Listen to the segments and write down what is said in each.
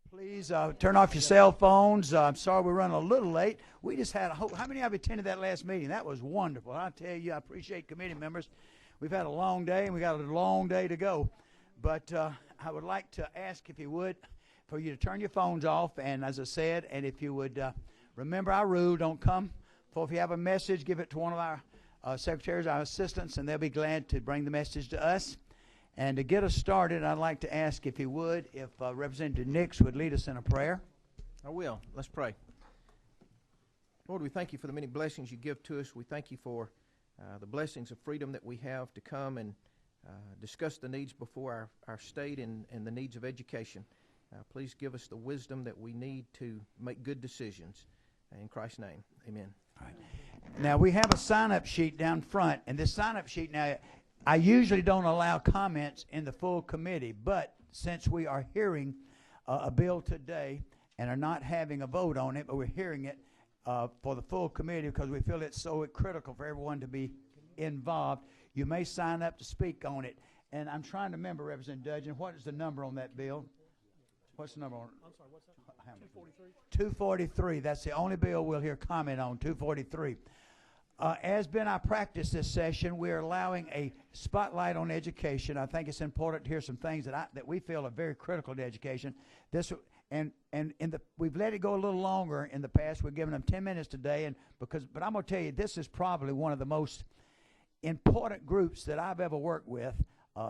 Please turn off your cell phones. I'm sorry we're running a little late. We just had how many of you attended that last meeting? That was wonderful. I tell you, I appreciate committee members. We've had a long day, and we got a long day to go. But I would like to ask, if you would, for you to turn your phones off. And as I said, and if you would remember our rule, don't come. For if you have a message, give it to one of our secretaries, our assistants, and they'll be glad to bring the message to us. And to get us started, I'd like to ask, if he would, if Representative Nix would lead us in a prayer. I will. Let's pray. Lord, we thank you for the many blessings you give to us. We thank you for the blessings of freedom that we have to come and discuss the needs before our state and the needs of education. Please give us the wisdom that we need to make good decisions. In Christ's name, amen. All right. Now, we have a sign-up sheet down front, and this sign-up sheet now, I usually don't allow comments in the full committee, but since we are hearing a bill today and are not having a vote on it, but we're hearing it for the full committee because we feel it's so critical for everyone to be involved, you may sign up to speak on it. And I'm trying to remember, Representative Dudgeon, what is the number on that bill? What's the number on it? I'm sorry, what's that? 243. 243. That's the only bill we'll hear comment on, 243. As been our practice this session, we're allowing a spotlight on education. I think it's important to hear some things that we feel are very critical to education. We've let it go a little longer in the past. We're giving them 10 minutes today, but I'm going to tell you, this is probably one of the most important groups that I've ever worked with.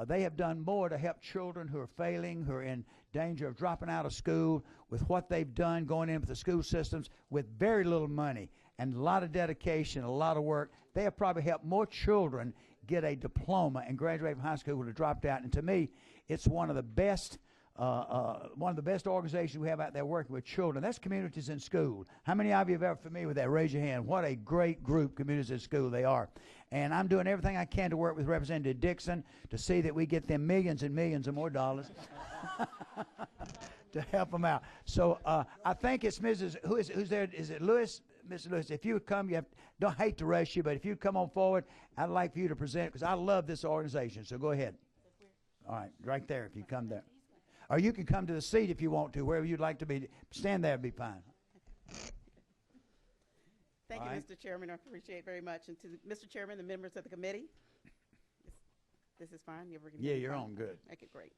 They have done more to help children who are failing, who are in danger of dropping out of school, with what they've done going in with the school systems with very little money and a lot of dedication, a lot of work. They have probably helped more children get a diploma and graduate from high school who have dropped out. And to me, it's one of the best organizations we have out there working with children. That's Communities in School. How many of you are ever familiar with that? Raise your hand. What a great group, Communities in School, they are. And I'm doing everything I can to work with Representative Dixon to see that we get them millions and millions of more dollars to help them out. So I think it's Mrs. Who's there? Is it Lewis? Mr. Lewis, if you would come, don't hate to rush you, but if you come on forward, I'd like for you to present, because I love this organization. So go ahead. All right, right there if you come there. Or you can come to the seat if you want to, wherever you'd like to be. Stand there would be fine. Thank you, Mr. Chairman. I appreciate it very much. And to Mr. Chairman, the members of the committee, this is fine? Yeah, you're on. Good. Okay, great.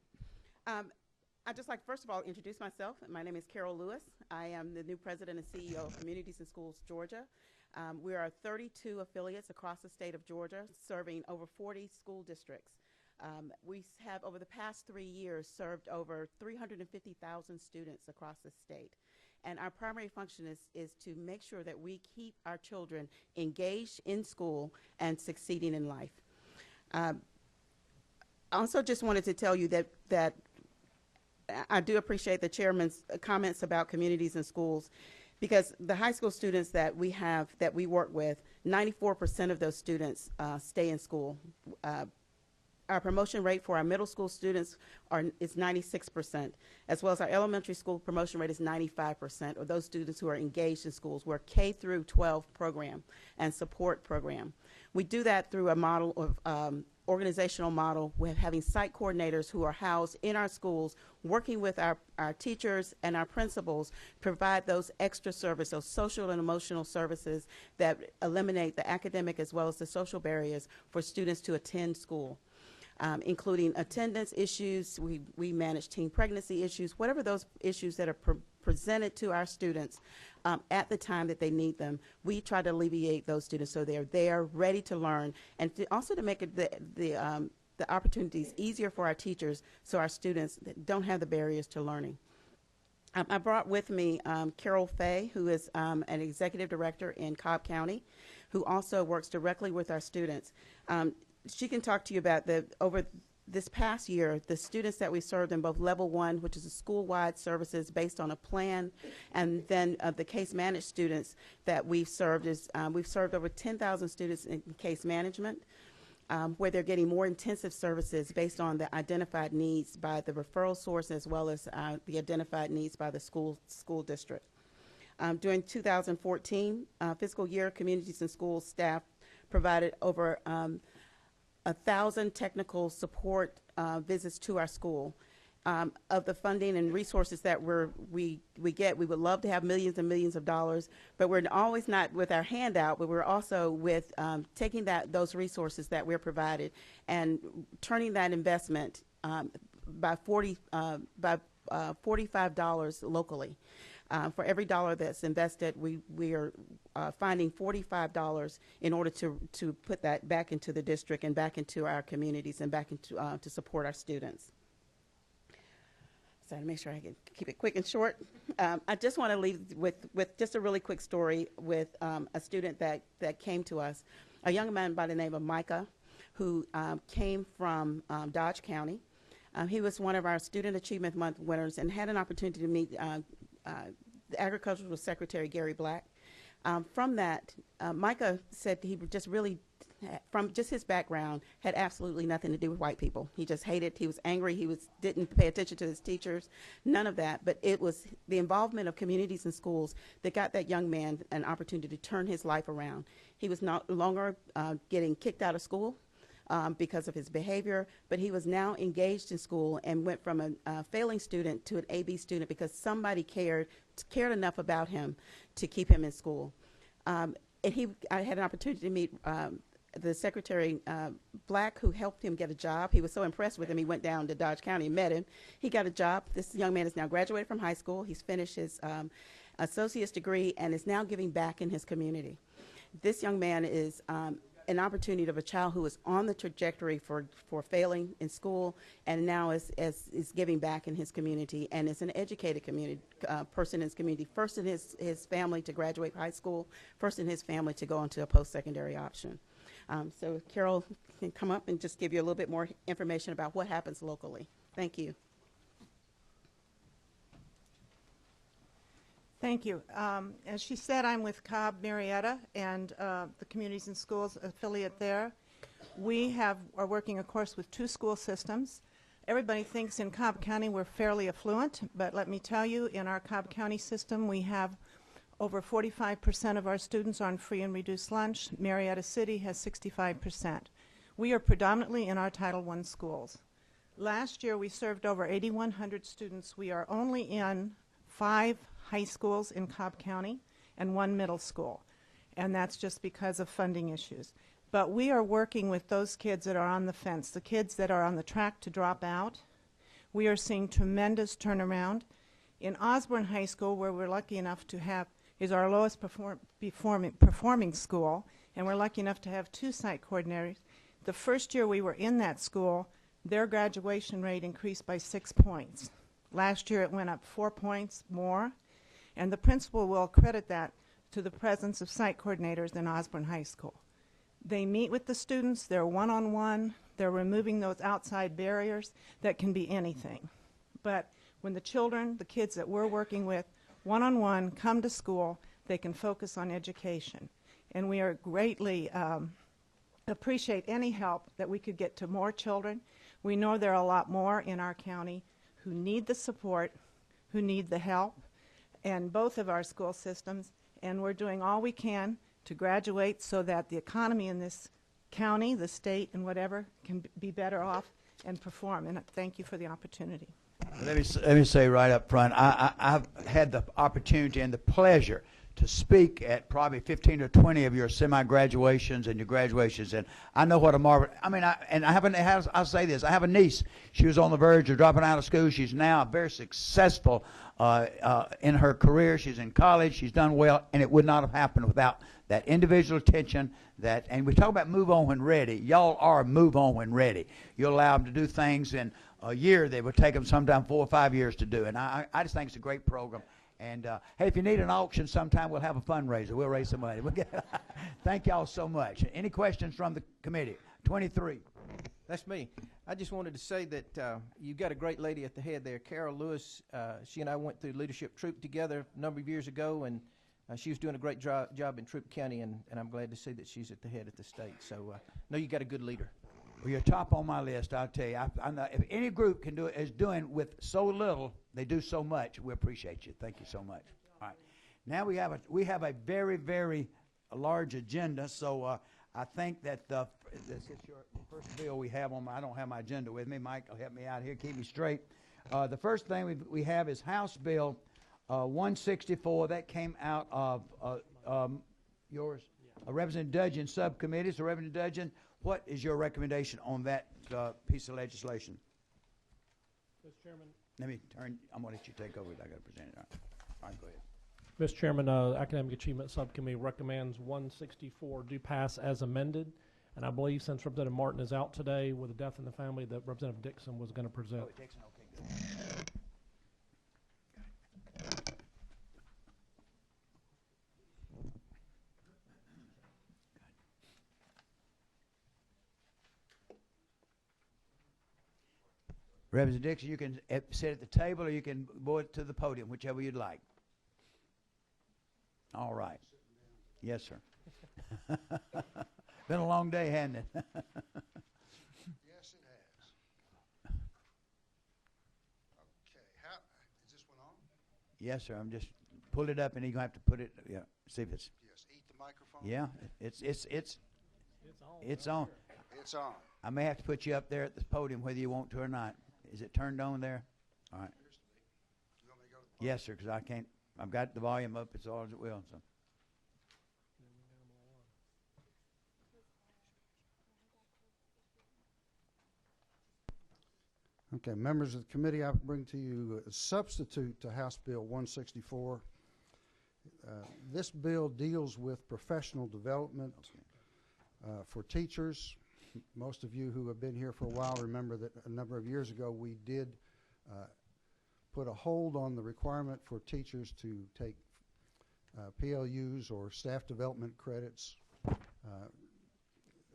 I'd just like, first of all, introduce myself. My name is Carol Lewis. I am the new president and CEO of Communities in Schools Georgia. We are 32 affiliates across the state of Georgia, serving over 40 school districts. We have, over the past 3 years, served over 350,000 students across the state. And our primary function is to make sure that we keep our children engaged in school and succeeding in life. I also just wanted to tell you that I do appreciate the chairman's comments about communities and schools, because the high school students that we have, that we work with, 94% of those students stay in school. Our promotion rate for our middle school students is 96%, as well as our elementary school promotion rate is 95%, of those students who are engaged in schools. We're K through 12 program and support program. We do that through a model of organizational model with having site coordinators who are housed in our schools, working with our teachers and our principals, provide those extra services, those social and emotional services that eliminate the academic as well as the social barriers for students to attend school. Including attendance issues, we manage teen pregnancy issues, whatever those issues that are presented to our students at the time that they need them, we try to alleviate those students so they're there, ready to learn, and also to make it the opportunities easier for our teachers so our students don't have the barriers to learning. I brought with me Carol Fay, who is an executive director in Cobb County, who also works directly with our students. She can talk to you about over this past year, the students that we served in both level 1, which is a school-wide services based on a plan, and then the case managed students that we've served we've served over 10,000 students in case management, where they're getting more intensive services based on the identified needs by the referral source as well as the identified needs by the school district. During 2014 fiscal year, Communities in Schools staff provided over 1,000 technical support visits to our school. of the funding and resources that we get. We would love to have millions and millions of dollars, but we're always not with our handout, but we're also with taking those resources that we're provided and turning that investment by $45 locally. For every dollar that's invested, we are finding $45 in order to put that back into the district and back into our communities and back into to support our students. So to make sure I can keep it quick and short, I just want to leave with just a really quick story with a student that came to us, a young man by the name of Micah, who came from Dodge County. He was one of our Student Achievement Month winners and had an opportunity to meet the Agricultural Secretary, Gary Black. From that, Micah said he just really, from just his background, had absolutely nothing to do with white people. He just hated, he was angry, didn't pay attention to his teachers, none of that. But it was the involvement of communities and schools that got that young man an opportunity to turn his life around. He was no longer getting kicked out of school because of his behavior, but he was now engaged in school and went from a failing student to an AB student because somebody cared enough about him to keep him in school. I had an opportunity to meet the Secretary Black, who helped him get a job. He was so impressed with him, he went down to Dodge County and met him. He got a job. This young man is now graduated from high school. He's finished his associate's degree and is now giving back in his community. This young man is an opportunity of a child who is on the trajectory for failing in school and now is giving back in his community and is an educated community person in his community, first in his family to graduate high school, first in his family to go into a post-secondary option. So Carol can come up and just give you a little bit more information about what happens locally. Thank you. Thank you. As she said, I'm with Cobb Marietta and the Communities and Schools affiliate there. We are working, of course, with 2 school systems. Everybody thinks in Cobb County we're fairly affluent, but let me tell you, in our Cobb County system, we have over 45% of our students on free and reduced lunch. Marietta City has 65%. We are predominantly in our Title I schools. Last year, we served over 8,100 students. We are only in 5 high schools in Cobb County and 1 middle school, and that's just because of funding issues. But we are working with those kids that are on the fence, the kids that are on the track to drop out. We are seeing tremendous turnaround. In Osborne High School, where we're lucky enough to have, is our lowest performing school, and we're lucky enough to have 2 site coordinators. The first year we were in that school, their graduation rate increased by 6 points. Last year it went up 4 points more, and the principal will credit that to the presence of site coordinators in Osborne High School. They meet with the students, they're one-on-one, they're removing those outside barriers that can be anything. But when the children, the kids that we're working with, one-on-one come to school, they can focus on education. And we are greatly appreciate any help that we could get to more children. We know there are a lot more in our county who need the support, who need the help, and both of our school systems, and we're doing all we can to graduate so that the economy in this county, the state, and whatever can be better off and perform. And thank you for the opportunity. Let me say right up front, I've had the opportunity and the pleasure to speak at probably 15 or 20 of your semi-graduations and your graduations, and I know what a marvel. I mean, I'll say this: I have a niece. She was on the verge of dropping out of school. She's now very successful in her career. She's in college. She's done well, and it would not have happened without that individual attention. And we talk about move on when ready. Y'all are move on when ready. You allow them to do things in a year that would take them sometime 4 or 5 years to do. And I just think it's a great program. And, hey, if you need an auction sometime, we'll have a fundraiser. We'll raise some money. Thank y'all so much. Any questions from the committee? 23. That's me. I just wanted to say that you've got a great lady at the head there, Carol Lewis. She and I went through leadership troop together a number of years ago, and she was doing a great job in Troup County, and I'm glad to see that she's at the head of the state. So know you got a good leader. Well, you're top on my list, I'll tell you. I know if any group can do it, is doing with so little, they do so much. We appreciate you. Thank you so much. All right. Now we have a very, very large agenda, so I think that this is your first bill we have on I don't have my agenda with me. Mike will help me out here, keep me straight. The first thing we have is House Bill 164. That came out of yours, Representative Dudgeon subcommittee. So, Representative Dudgeon, what is your recommendation on that piece of legislation? Mr. Chairman. Let me turn. I'm going to let you take over. I got to present it. All right, go ahead. Mr. Chairman, Academic Achievement Subcommittee recommends 164 do pass as amended. And I believe since Representative Martin is out today with a death in the family, that Representative Dixon was going to present. Oh, Dixon, okay, good. Representative Dixon, you can sit at the table or you can go it to the podium, whichever you'd like. All right. Yes, sir. Been a long day, hasn't it? Yes, it has. Okay, is this one on? Yes, sir. I'm just pull it up and you're gonna have to put it. Yeah, see if it's. Yes, eat the microphone. Yeah, it's on. It's on. It's on. I may have to put you up there at the podium whether you want to or not. Is it turned on there? All right. Appears to be. You want me to go to the Yes, sir. Because I can't. I've got the volume up as all as it will. So. Okay, members of the committee, I bring to you a substitute to House Bill 164. This bill deals with professional development for teachers. Most of you who have been here for a while remember that a number of years ago we did put a hold on the requirement for teachers to take PLUs or staff development credits.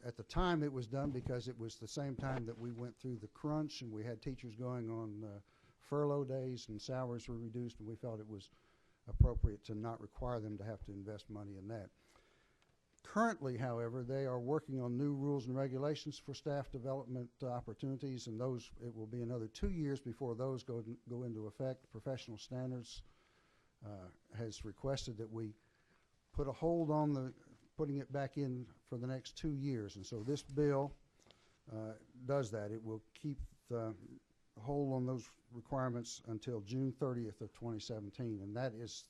At the time it was done because it was the same time that we went through the crunch and we had teachers going on furlough days and salaries were reduced, and we felt it was appropriate to not require them to have to invest money in that. Currently, however, they are working on new rules and regulations for staff development opportunities, and those, it will be another 2 years before those go into effect. Professional Standards has requested that we put a hold on putting it back in for the next 2 years, and so this bill does that. It will keep the hold on those requirements until June 30th of 2017, and that is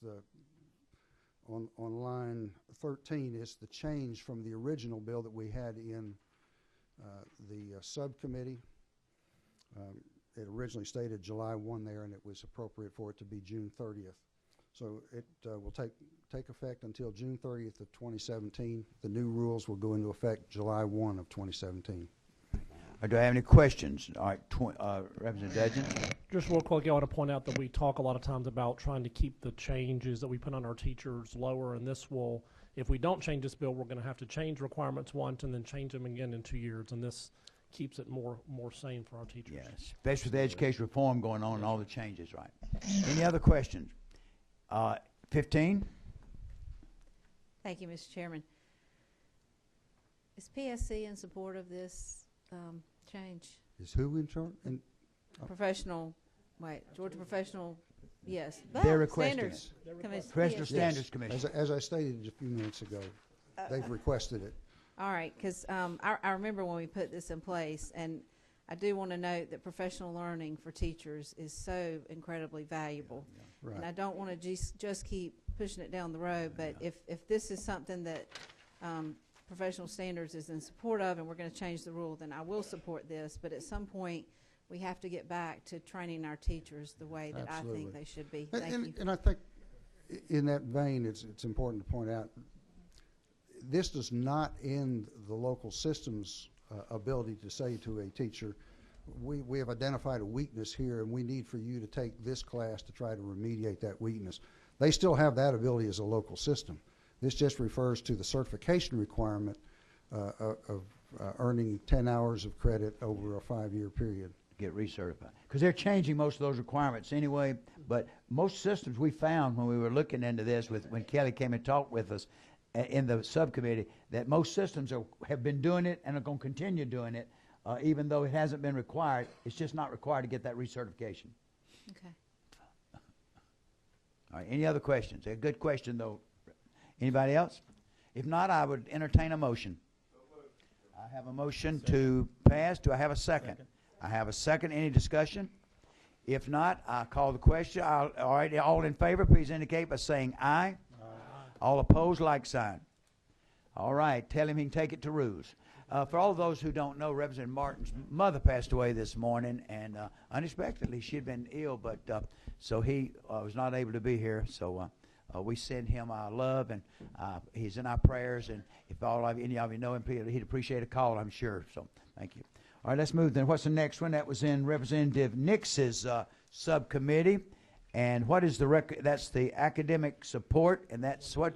on line 13 is the change from the original bill that we had in the subcommittee. It originally stated July 1 there, and it was appropriate for it to be June 30th. So it will take effect until June 30th of 2017. The new rules will go into effect July 1 of 2017. Do I have any questions? All right, Representative Dudgeon. Just real quick, I want to point out that we talk a lot of times about trying to keep the changes that we put on our teachers lower, and this will, if we don't change this bill, we're going to have to change requirements once and then change them again in 2 years, and this keeps it more sane for our teachers. Yes, especially with the education reform going on and all the changes, right? Any other questions? 15. Thank you, Mr. Chairman. Is PSC in support of this change? Is who in charge? Georgia Professional, yes. They're requesting Standards it. Professional Standards Commission. As I stated a few minutes ago, they've requested it. All right, because I remember when we put this in place, and I do want to note that professional learning for teachers is so incredibly valuable. Right. And I don't want to just keep pushing it down the road, but if this is something that Professional Standards is in support of and we're going to change the rule, then I will support this. But at some point, we have to get back to training our teachers the way that Absolutely. I think they should be. Thank you. And I think in that vein, it's important to point out, this does not end the local system's ability to say to a teacher, we have identified a weakness here and we need for you to take this class to try to remediate that weakness. They still have that ability as a local system. This just refers to the certification requirement of earning 10 hours of credit over a 5-year period. Get recertified. Because they're changing most of those requirements anyway, but most systems we found when we were looking into this, when Kelly came and talked with us in the subcommittee, that most systems have been doing it and are going to continue doing it, even though it hasn't been required. It's just not required to get that recertification. Okay. All right, any other questions? A good question, though. Anybody else? If not, I would entertain a motion. I have a motion to pass. Do I have a second? I have a second. Any discussion? If not, I call the question. All right, all in favor, please indicate by saying aye. Aye. All opposed, like sign. All right, tell him he can take it to Ruse. For all those who don't know, Representative Martin's mother passed away this morning, and unexpectedly she had been ill, but so he was not able to be here. So we send him our love, and he's in our prayers. And if any of you know him, he'd appreciate a call, I'm sure. So thank you. All right, let's move then. What's the next one? That was in Representative Nix's subcommittee, and what is the that's the academic support, and that's what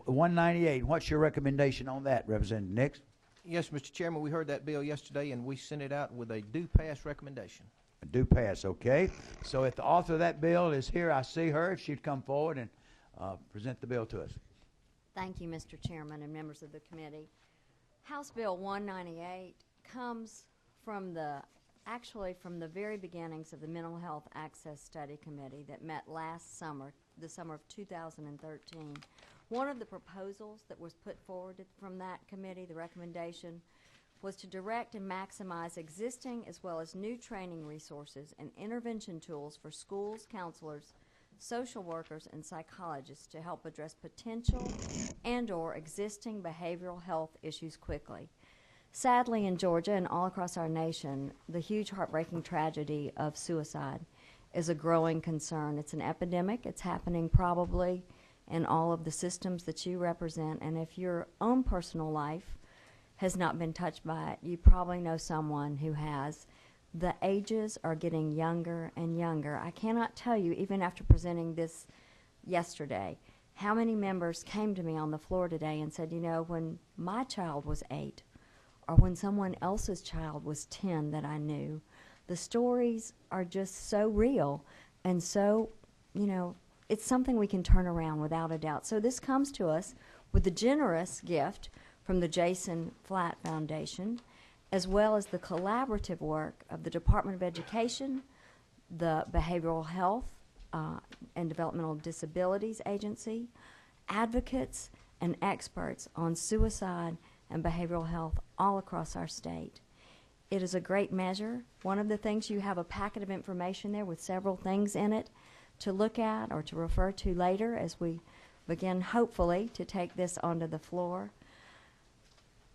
198. What's your recommendation on that, Representative Nix? Yes, Mr. Chairman, we heard that bill yesterday, and we sent it out with a due pass recommendation. A due pass, okay. So if the author of that bill is here, I see her. If she'd come forward and present the bill to us. Thank you, Mr. Chairman and members of the committee. House Bill 198 comes from actually from the very beginnings of the Mental Health Access Study Committee that met last summer, the summer of 2013. One of the proposals that was put forward from that committee, the recommendation, was to direct and maximize existing as well as new training resources and intervention tools for schools, counselors, social workers, and psychologists to help address potential and/or existing behavioral health issues quickly. Sadly, in Georgia and all across our nation, the huge heartbreaking tragedy of suicide is a growing concern. It's an epidemic. It's happening probably in all of the systems that you represent, and if your own personal life has not been touched by it, you probably know someone who has. The ages are getting younger and younger. I cannot tell you, even after presenting this yesterday, how many members came to me on the floor today and said, you know, when my child was 8, or when someone else's child was 10 that I knew, the stories are just so real and so, you know, it's something we can turn around without a doubt. So this comes to us with the generous gift from the Jason Flatt Foundation, as well as the collaborative work of the Department of Education, the Behavioral Health and Developmental Disabilities Agency, advocates and experts on suicide and behavioral health all across our state. It is a great measure. One of the things, you have a packet of information there with several things in it to look at or to refer to later as we begin, hopefully, to take this onto the floor.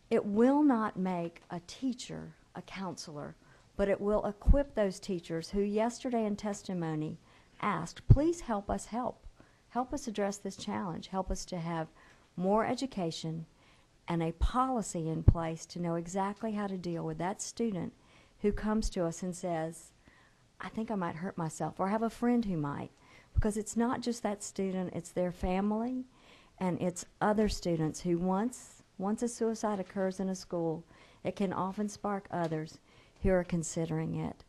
It will not make a teacher a counselor, but it will equip those teachers who yesterday in testimony asked, please help us help. Help us address this challenge. Help us to have more education and a policy in place to know exactly how to deal with that student who comes to us and says, I think I might hurt myself, or have a friend who might, because it's not just that student, it's their family, and it's other students who once a suicide occurs in a school, it can often spark others who are considering it.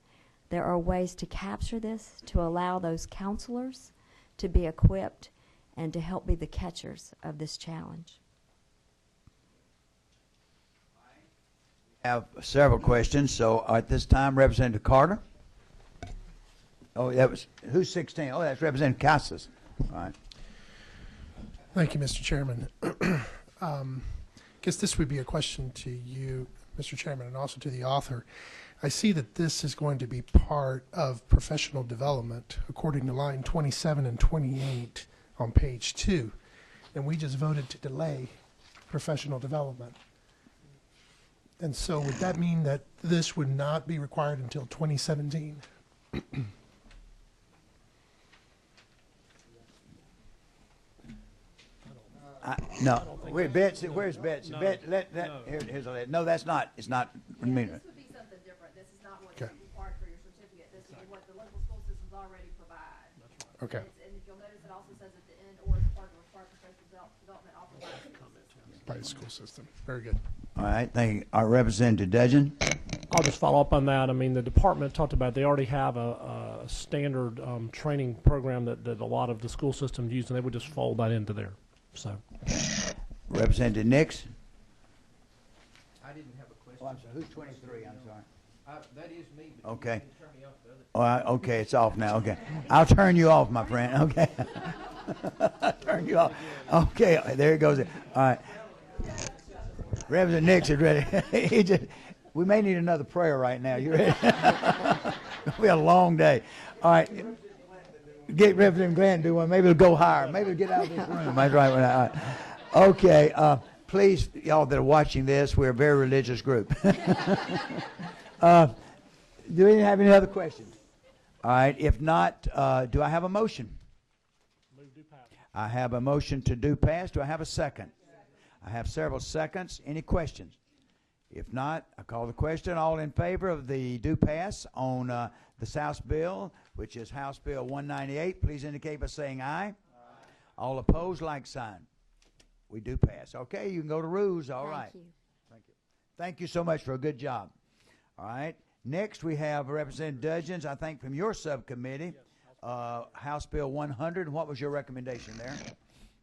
There are ways to capture this, to allow those counselors to be equipped and to help be the catchers of this challenge. I have several questions, so at this time, Representative Carter. Oh, that was, who's 16? Oh, that's Representative Casas. All right. Thank you, Mr. Chairman. Guess this would be a question to you, Mr. Chairman, and also to the author. I see that this is going to be part of professional development according to line 27 and 28 on page 2, and we just voted to delay professional development. And so would that mean that this would not be required until 2017? No, wait, Betsy, where's Betsy? No. Here's a, no, that's not, it's not. This would be something different. This is not what's Okay. required for your certificate. This is what the local school systems already provide. Okay. And if you'll notice, it also says at the end, or as part of the required professional development offered by the school system. By the school system. Very good. All right, thank you. Our Representative Dudgeon. I'll just follow up on that. I mean, the department talked about, they already have a standard training program that a lot of the school systems use, and they would just fold that into there. So, Representative Nix. I didn't have a question. Oh, I'm sorry. Who's 23? I'm sorry. That is me, but Okay. you can turn me off the other. All right, okay, it's off now. Okay, I'll turn you off, my friend. Okay, I'll turn you off. Okay, there it goes. All right, Representative Nix is ready. We may need another prayer right now. You ready? It'll be a long day. All right. Get Representative Glenn to do one. Maybe it'll go higher. Maybe it'll get out of this room. That's right. All right. Okay. Please, y'all that are watching this, we're a very religious group. Do we have any other questions? All right. If not, do I have a motion? Move do pass. I have a motion to do pass. Do I have a second? I have several seconds. Any questions? If not, I call the question. All in favor of the do pass on the House bill, which is House Bill 198, please indicate by saying aye. Aye. All opposed, like sign. We do pass. Okay, you can go to rules. All right. Thank you. Thank you. Thank you so much for a good job. All right. Next, we have Representative Dudgeons, I think, from your subcommittee, House Bill 100. What was your recommendation there?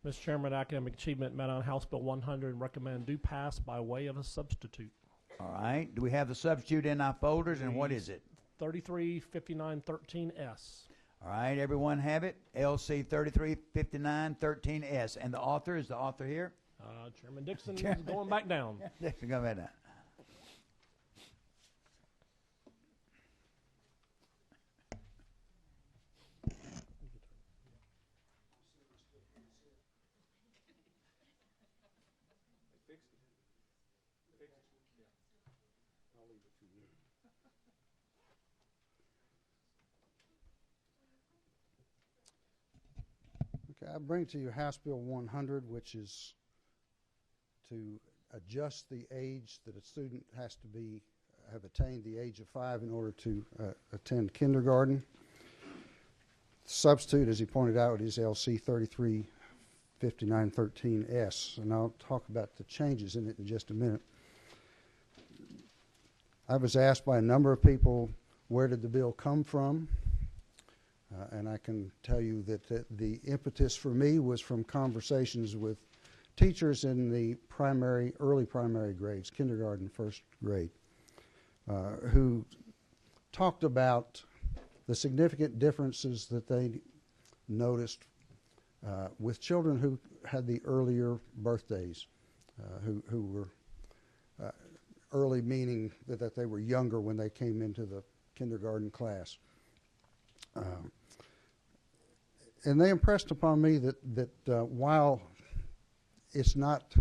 Mr. Chairman, academic achievement met on House Bill 100 and recommend do pass by way of a substitute. All right. Do we have the substitute in our folders, and what is it? 335913S. All right. Everyone have it? LC 335913S. And the author, is the author here? Chairman Dixon is going back down. Dixon, go back down. Okay, I bring to you House Bill 100, which is to adjust the age that a student has to have attained the age of 5 in order to attend kindergarten. The substitute, as he pointed out, is LC 335913S, and I'll talk about the changes in it in just a minute. I was asked by a number of people, where did the bill come from? And I can tell you that the impetus for me was from conversations with teachers in the early primary grades, kindergarten, first grade, who talked about the significant differences that they noticed with children who had the earlier birthdays, who were early, meaning that they were younger when they came into the kindergarten class. And they impressed upon me that while it's not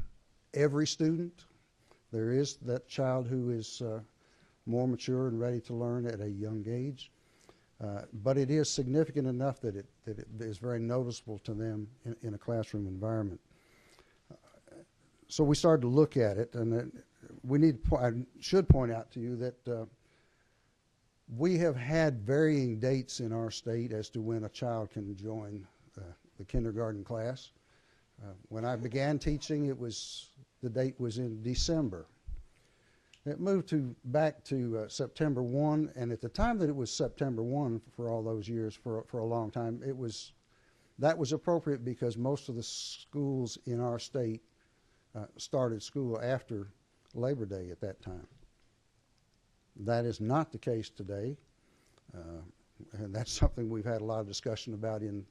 every student, there is that child who is more mature and ready to learn at a young age, but it is significant enough that it is very noticeable to them in a classroom environment. So we started to look at it, and I should point out to you that we have had varying dates in our state as to when a child can join the kindergarten class. When I began teaching, the date was in December. It moved back to September 1, and at the time that it was September 1 for all those years, for a long time, that was appropriate because most of the schools in our state started school after Labor Day at that time. That is not the case today, and that's something we've had a lot of discussion about in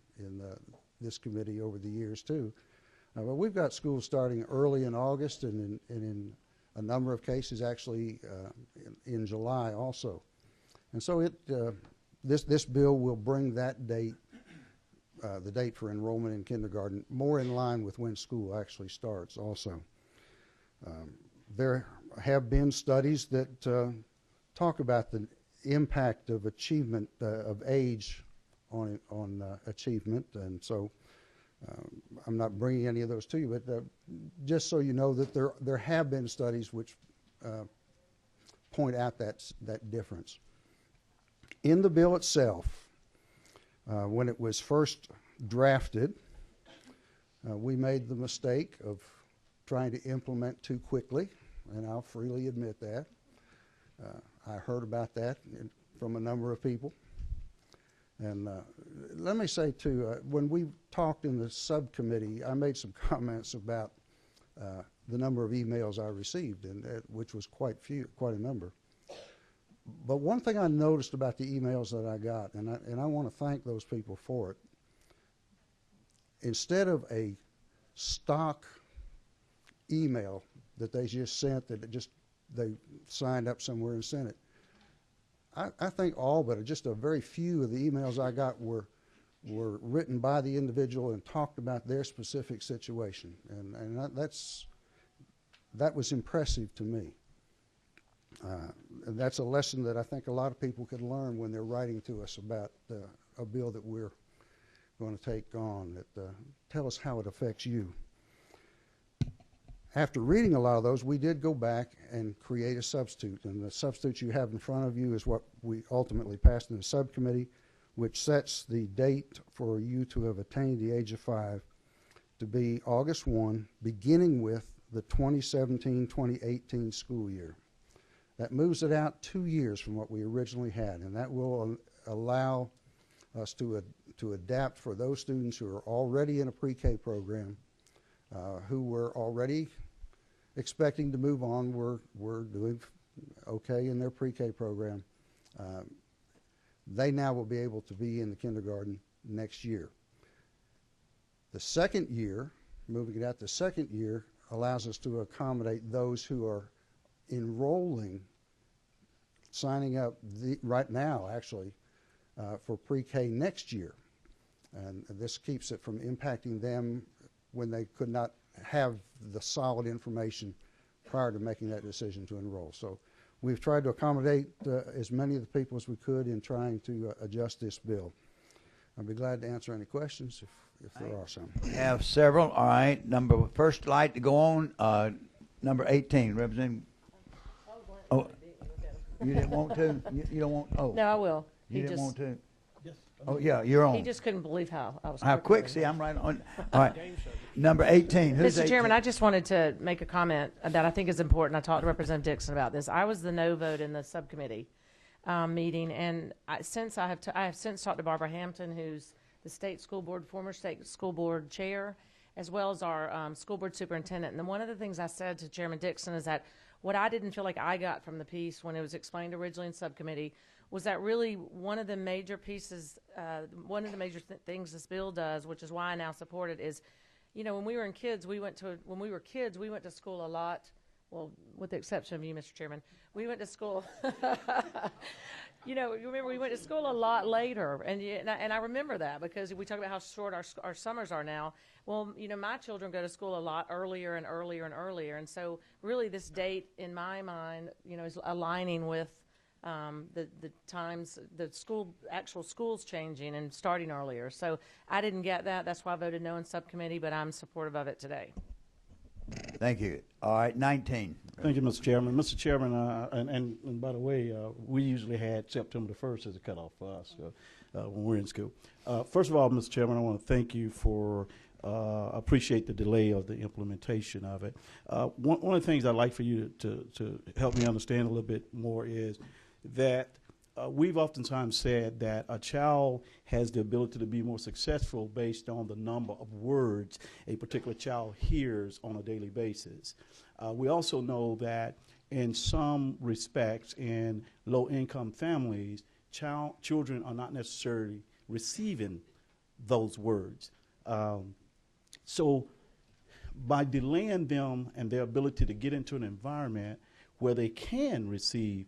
this committee over the years too. But we've got schools starting early in August, and in a number of cases actually in July also. And so this bill will bring that date, the date for enrollment in kindergarten, more in line with when school actually starts also. There have been studies that talk about the impact of achievement, of age on achievement, and so I'm not bringing any of those to you, but just so you know that there have been studies which point out that difference. In the bill itself, when it was first drafted, we made the mistake of trying to implement too quickly, and I'll freely admit that. I heard about that from a number of people. And let me say, too, when we talked in the subcommittee, I made some comments about the number of emails I received, which was quite a number. But one thing I noticed about the emails that I got, and I want to thank those people for it, instead of a stock email that they just sent, they signed up somewhere and sent it, I think all but just a very few of the emails I got were written by the individual and talked about their specific situation, and that was impressive to me. And that's a lesson that I think a lot of people could learn when they're writing to us about a bill that we're going to take on. That tell us how it affects you. After reading a lot of those, we did go back and create a substitute, and the substitute you have in front of you is what we ultimately passed in the subcommittee, which sets the date for you to have attained the age of 5 to be August 1, beginning with the 2017-2018 school year. That moves it out 2 years from what we originally had, and that will allow us to adapt for those students who are already in a pre-K program, who were already expecting to move on, were doing okay in their pre-K program. They now will be able to be in the kindergarten next year. The second year, moving it out the second year, allows us to accommodate those who are enrolling, signing up right now, actually, for pre-K next year. And this keeps it from impacting them when they could not have the solid information prior to making that decision to enroll. So we've tried to accommodate as many of the people as we could in trying to adjust this bill. I'll be glad to answer any questions if there are some. We have several. All right. First light to go on, number 18, Representative. Oh, you didn't want to? You don't want? Oh, No, I will. you He didn't just, want to? Oh, yeah, you're on. he just couldn't believe how I was. How quickly quick? See, I'm right on. All right. Number 18. Who's Mr. 18? Chairman, I just wanted to make a comment that I think is important. I talked to Representative Dixon about this. I was the no vote in the subcommittee meeting, and I have since talked to Barbara Hampton, who's the former state school board chair, as well as our school board superintendent. And then one of the things I said to Chairman Dixon is that what I didn't feel like I got from the piece when it was explained originally in subcommittee was that really one of the major pieces, one of the major things this bill does, which is why I now support it, is, you know, when we were kids, we went to school a lot. Well, with the exception of you, Mr. Chairman, we went to school. You know, you remember we went to school a lot later, and I remember that because we talk about how short our summers are now. Well, you know, my children go to school a lot earlier and earlier and earlier, and so really this date, in my mind, you know, is aligning with the times, actual schools changing and starting earlier. So I didn't get that. That's why I voted no in subcommittee, but I'm supportive of it today. Thank you. All right, 19. Thank you, Mr. Chairman. Mr. Chairman, and by the way, we usually had September the 1st as a cutoff for us when we're in school. First of all, Mr. Chairman, I want to thank you for appreciate the delay of the implementation of it. One of the things I'd like for you to help me understand a little bit more is that we've oftentimes said that a child has the ability to be more successful based on the number of words a particular child hears on a daily basis. We also know that in some respects in low-income families, children are not necessarily receiving those words. So by delaying them and their ability to get into an environment where they can receive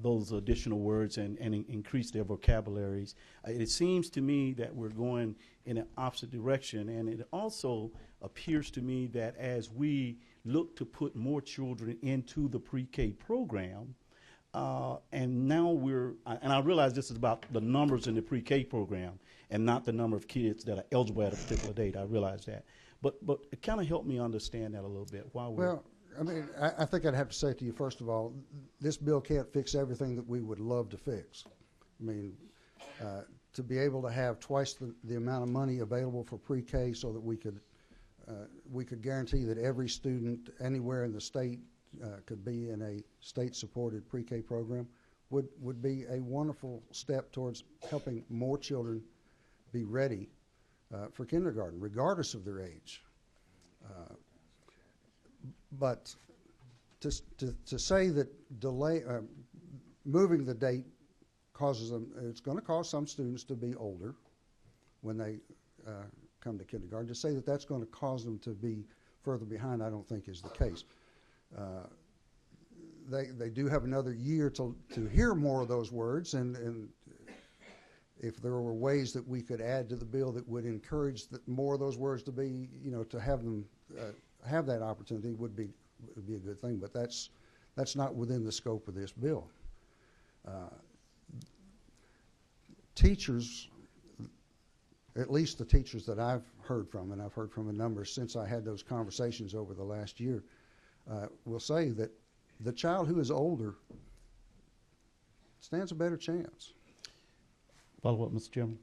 those additional words and increase their vocabularies, it seems to me that we're going in an opposite direction. And it also appears to me that as we look to put more children into the pre-K program, and now and I realize this is about the numbers in the pre-K program and not the number of kids that are eligible at a particular date. I realize that. But it kind of helped me understand that a little bit. Well, I mean, I think I'd have to say to you, first of all, this bill can't fix everything that we would love to fix. I mean, to be able to have twice the amount of money available for pre-K so that we could guarantee that every student anywhere in the state could be in a state-supported pre-K program would be a wonderful step towards helping more children be ready for kindergarten, regardless of their age. But to say that moving the date causes them, it's going to cause some students to be older when they come to kindergarten. To say that that's going to cause them to be further behind, I don't think is the case. they do have another year to hear more of those words, and if there were ways that we could add to the bill that would encourage more of those words to be, to have them have that opportunity would be a good thing. But that's not within the scope of this bill. Teachers, at least the teachers that I've heard from, and I've heard from a number since I had those conversations over the last year, will say that the child who is older stands a better chance. Follow up, Mr. Chairman?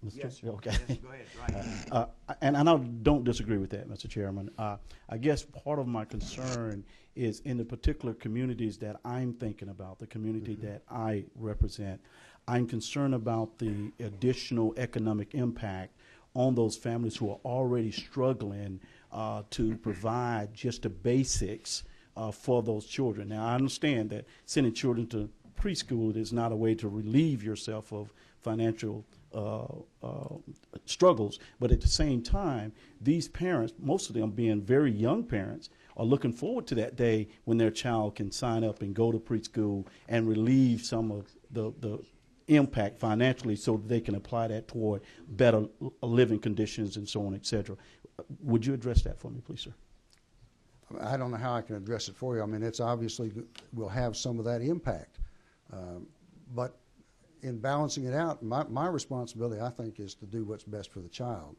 Yes. Okay. Yes, go ahead. Right. And I don't disagree with that, Mr. Chairman. I guess part of my concern is in the particular communities that I'm thinking about, the community that I represent, I'm concerned about the additional economic impact on those families who are already struggling to provide just the basics for those children. Now, I understand that sending children to preschool is not a way to relieve yourself of financial struggles, but at the same time, these parents, most of them being very young parents, are looking forward to that day when their child can sign up and go to preschool and relieve some of the impact financially so that they can apply that toward better living conditions and so on, et cetera. Would you address that for me, please, sir? I don't know how I can address it for you. I mean, it's obviously will have some of that impact. But in balancing it out, my responsibility, I think, is to do what's best for the child.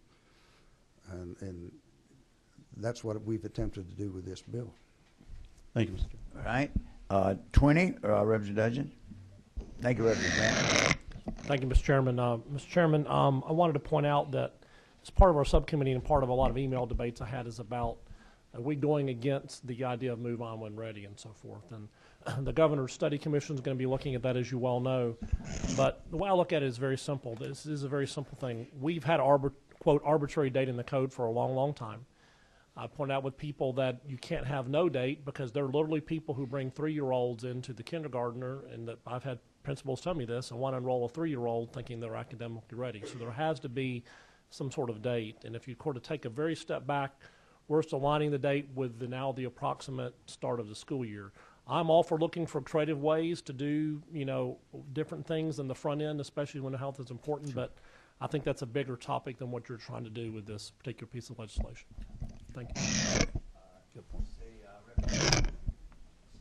And that's what we've attempted to do with this bill. Thank you, Mr. Chairman. All right. 20, Representative Dudgeon. Thank you, Representative Grant. Thank you, Mr. Chairman. Mr. Chairman, I wanted to point out that as part of our subcommittee and part of a lot of email debates I had is about are we going against the idea of move on when ready and so forth. And the Governor's Study Commission is going to be looking at that, as you well know. But the way I look at it is very simple. This is a very simple thing. We've had, quote, arbitrary date in the code for a long, long time. I point out with people that you can't have no date because there are literally people who bring 3-year-olds into the kindergartner, and that I've had principals tell me this, and want to enroll a 3-year-old thinking they're academically ready. So there has to be some sort of date. And if you sort of take a very step back, we're still aligning the date with the approximate start of the school year. I'm all for looking for creative ways to do, different things in the front end, especially when the health is important, sure. But I think that's a bigger topic than what you're trying to do with this particular piece of legislation. Thank you. Good point.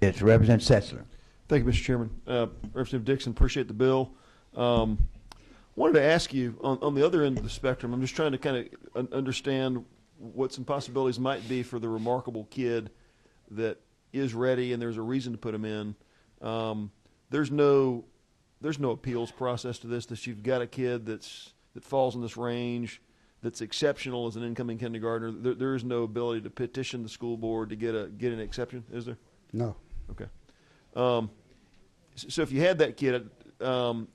It's Representative Setzler. Thank you, Mr. Chairman. Representative Dixon, appreciate the bill. Wanted to ask you, on the other end of the spectrum, I'm just trying to kind of understand what some possibilities might be for the remarkable kid that is ready and there's a reason to put him in. There's no appeals process to this. That you've got a kid that falls in this range, that's exceptional as an incoming kindergartner. There is no ability to petition the school board to get an exception, is there? No. Okay. So if you had that kid, that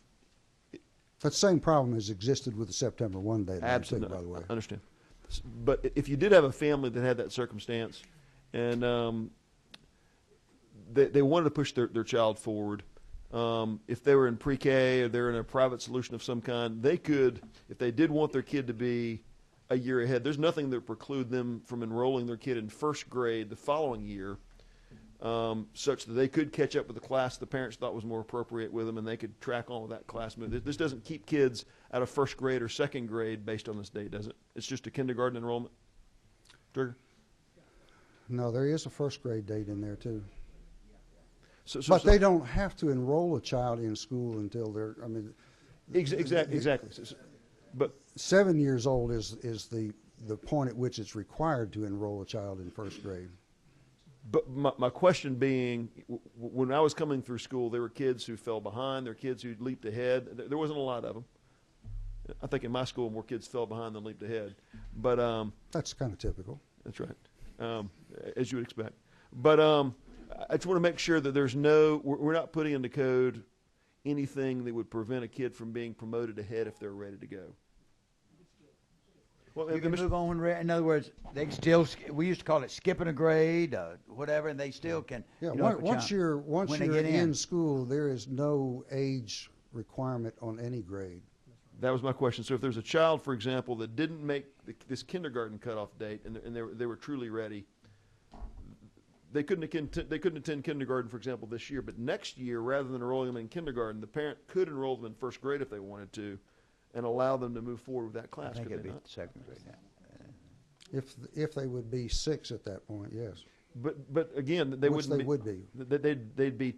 same problem has existed with the September 1 date. Absolutely, too, by the way. I understand. But if you did have a family that had that circumstance, and they wanted to push their child forward, if they were in pre-K or they're in a private solution of some kind, they could, if they did want their kid to be a year ahead, there's nothing that preclude them from enrolling their kid in first grade the following year, such that they could catch up with the class the parents thought was more appropriate with them, and they could track on with that class move. This doesn't keep kids out of first grade or second grade based on this date, does it? It's just a kindergarten enrollment? Trigger? No, there is a first grade date in there, too. But they don't have to enroll a child in school until they're, I mean... Exactly. But 7 years old is the point at which it's required to enroll a child in first grade. But my question being, when I was coming through school, there were kids who fell behind. There were kids who leaped ahead. There wasn't a lot of them. I think in my school, more kids fell behind than leaped ahead. But that's kind of typical. That's right, as you would expect. But I just want to make sure that we're not putting into code anything that would prevent a kid from being promoted ahead if they're ready to go. Well, you can move on. In other words, they can still. We used to call it skipping a grade, whatever, and they still can. Yeah. Once you're in school, there is no age requirement on any grade. That was my question. So if there's a child, for example, that didn't make this kindergarten cutoff date, and they were truly ready, they couldn't attend kindergarten, for example, this year. But next year, rather than enrolling them in kindergarten, the parent could enroll them in first grade if they wanted to, and allow them to move forward with that class. I think could it'd they be not? second grade. If they would be 6 at that point, yes. But again, they Which wouldn't. they would be. They'd be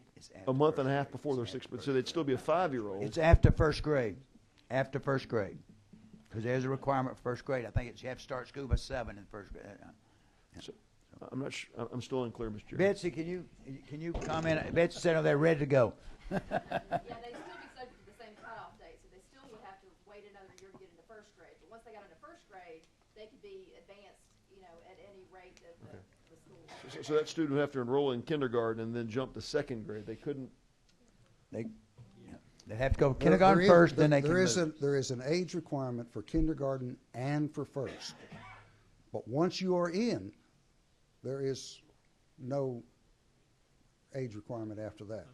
a month and a half before their 6th, but so they'd still be a 5-year-old. It's after first grade. After first grade. Because there's a requirement for first grade. I think it's you have to start school by 7 in first grade. So, I'm not sure. I'm still unclear, Mr. Chairman. Betsy, can you comment? Betsy said over there ready to go. Yeah, they still be subject to the same cutoff date, so they still would have to wait another year to get into first grade. But once they got into first grade, they could be advanced, at any rate that the school. So that student would have to enroll in kindergarten and then jump to second grade. They couldn't. They have to go kindergarten first, then they can move. There is an age requirement for kindergarten and for first. But once you are in, there is no age requirement after that.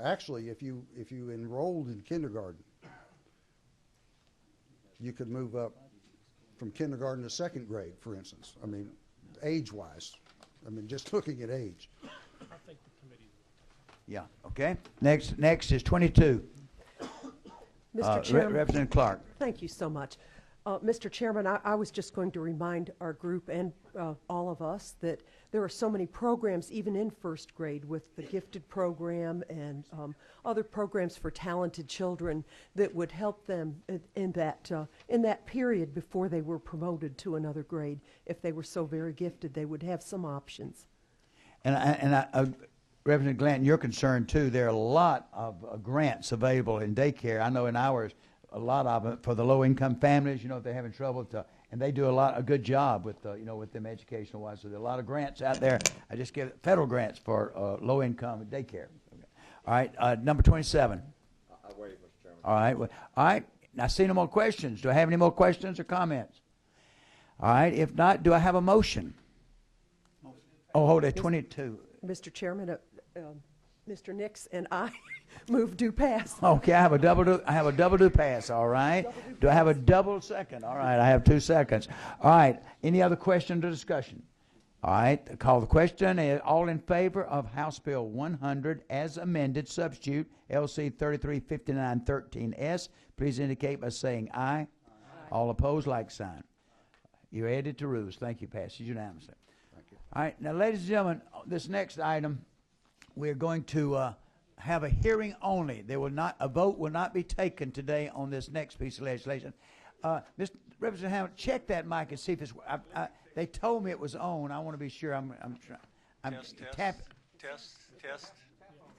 Actually, if you enrolled in kindergarten, you could move up from kindergarten to second grade, for instance. I mean, age-wise. I mean, just looking at age. I think the committee. Yeah, okay. Next is 22. Mr. Chairman. Representative Clark. Thank you so much. Mr. Chairman, I was just going to remind our group and all of us that there are so many programs, even in first grade, with the gifted program and other programs for talented children that would help them in that period before they were promoted to another grade. If they were so very gifted, they would have some options. And Representative Glanton, you're concerned too. There are a lot of grants available in daycare. I know in ours, a lot of them for the low-income families. If they're having trouble, and they do a good job with with them educational wise. So there are a lot of grants out there. I just give federal grants for low-income daycare. Okay. All right, number 27. I'll wait, Mr. Chairman. All right, all right. I see no more questions. Do I have any more questions or comments? All right. If not, do I have a motion? Oh, hold it. 22. Mr. Chairman, Mr. Nix and I move do pass. Okay, I have a double do pass, all right? Do I have a double second? All right, I have 2 seconds. All right, any other questions or discussion? All right, call the question. All in favor of House Bill 100 as amended, substitute LC 335913S, please indicate by saying aye. Aye. All opposed, like sign. You're added to rules. Thank you, passes unanimously. Thank you. All right, now, ladies and gentlemen, this next item, we're going to have a hearing only. A vote will not be taken today on this next piece of legislation. Mr. Representative Hammond, check that mic and see if it's. They told me it was on. I want to be sure. I'm tapping. Test.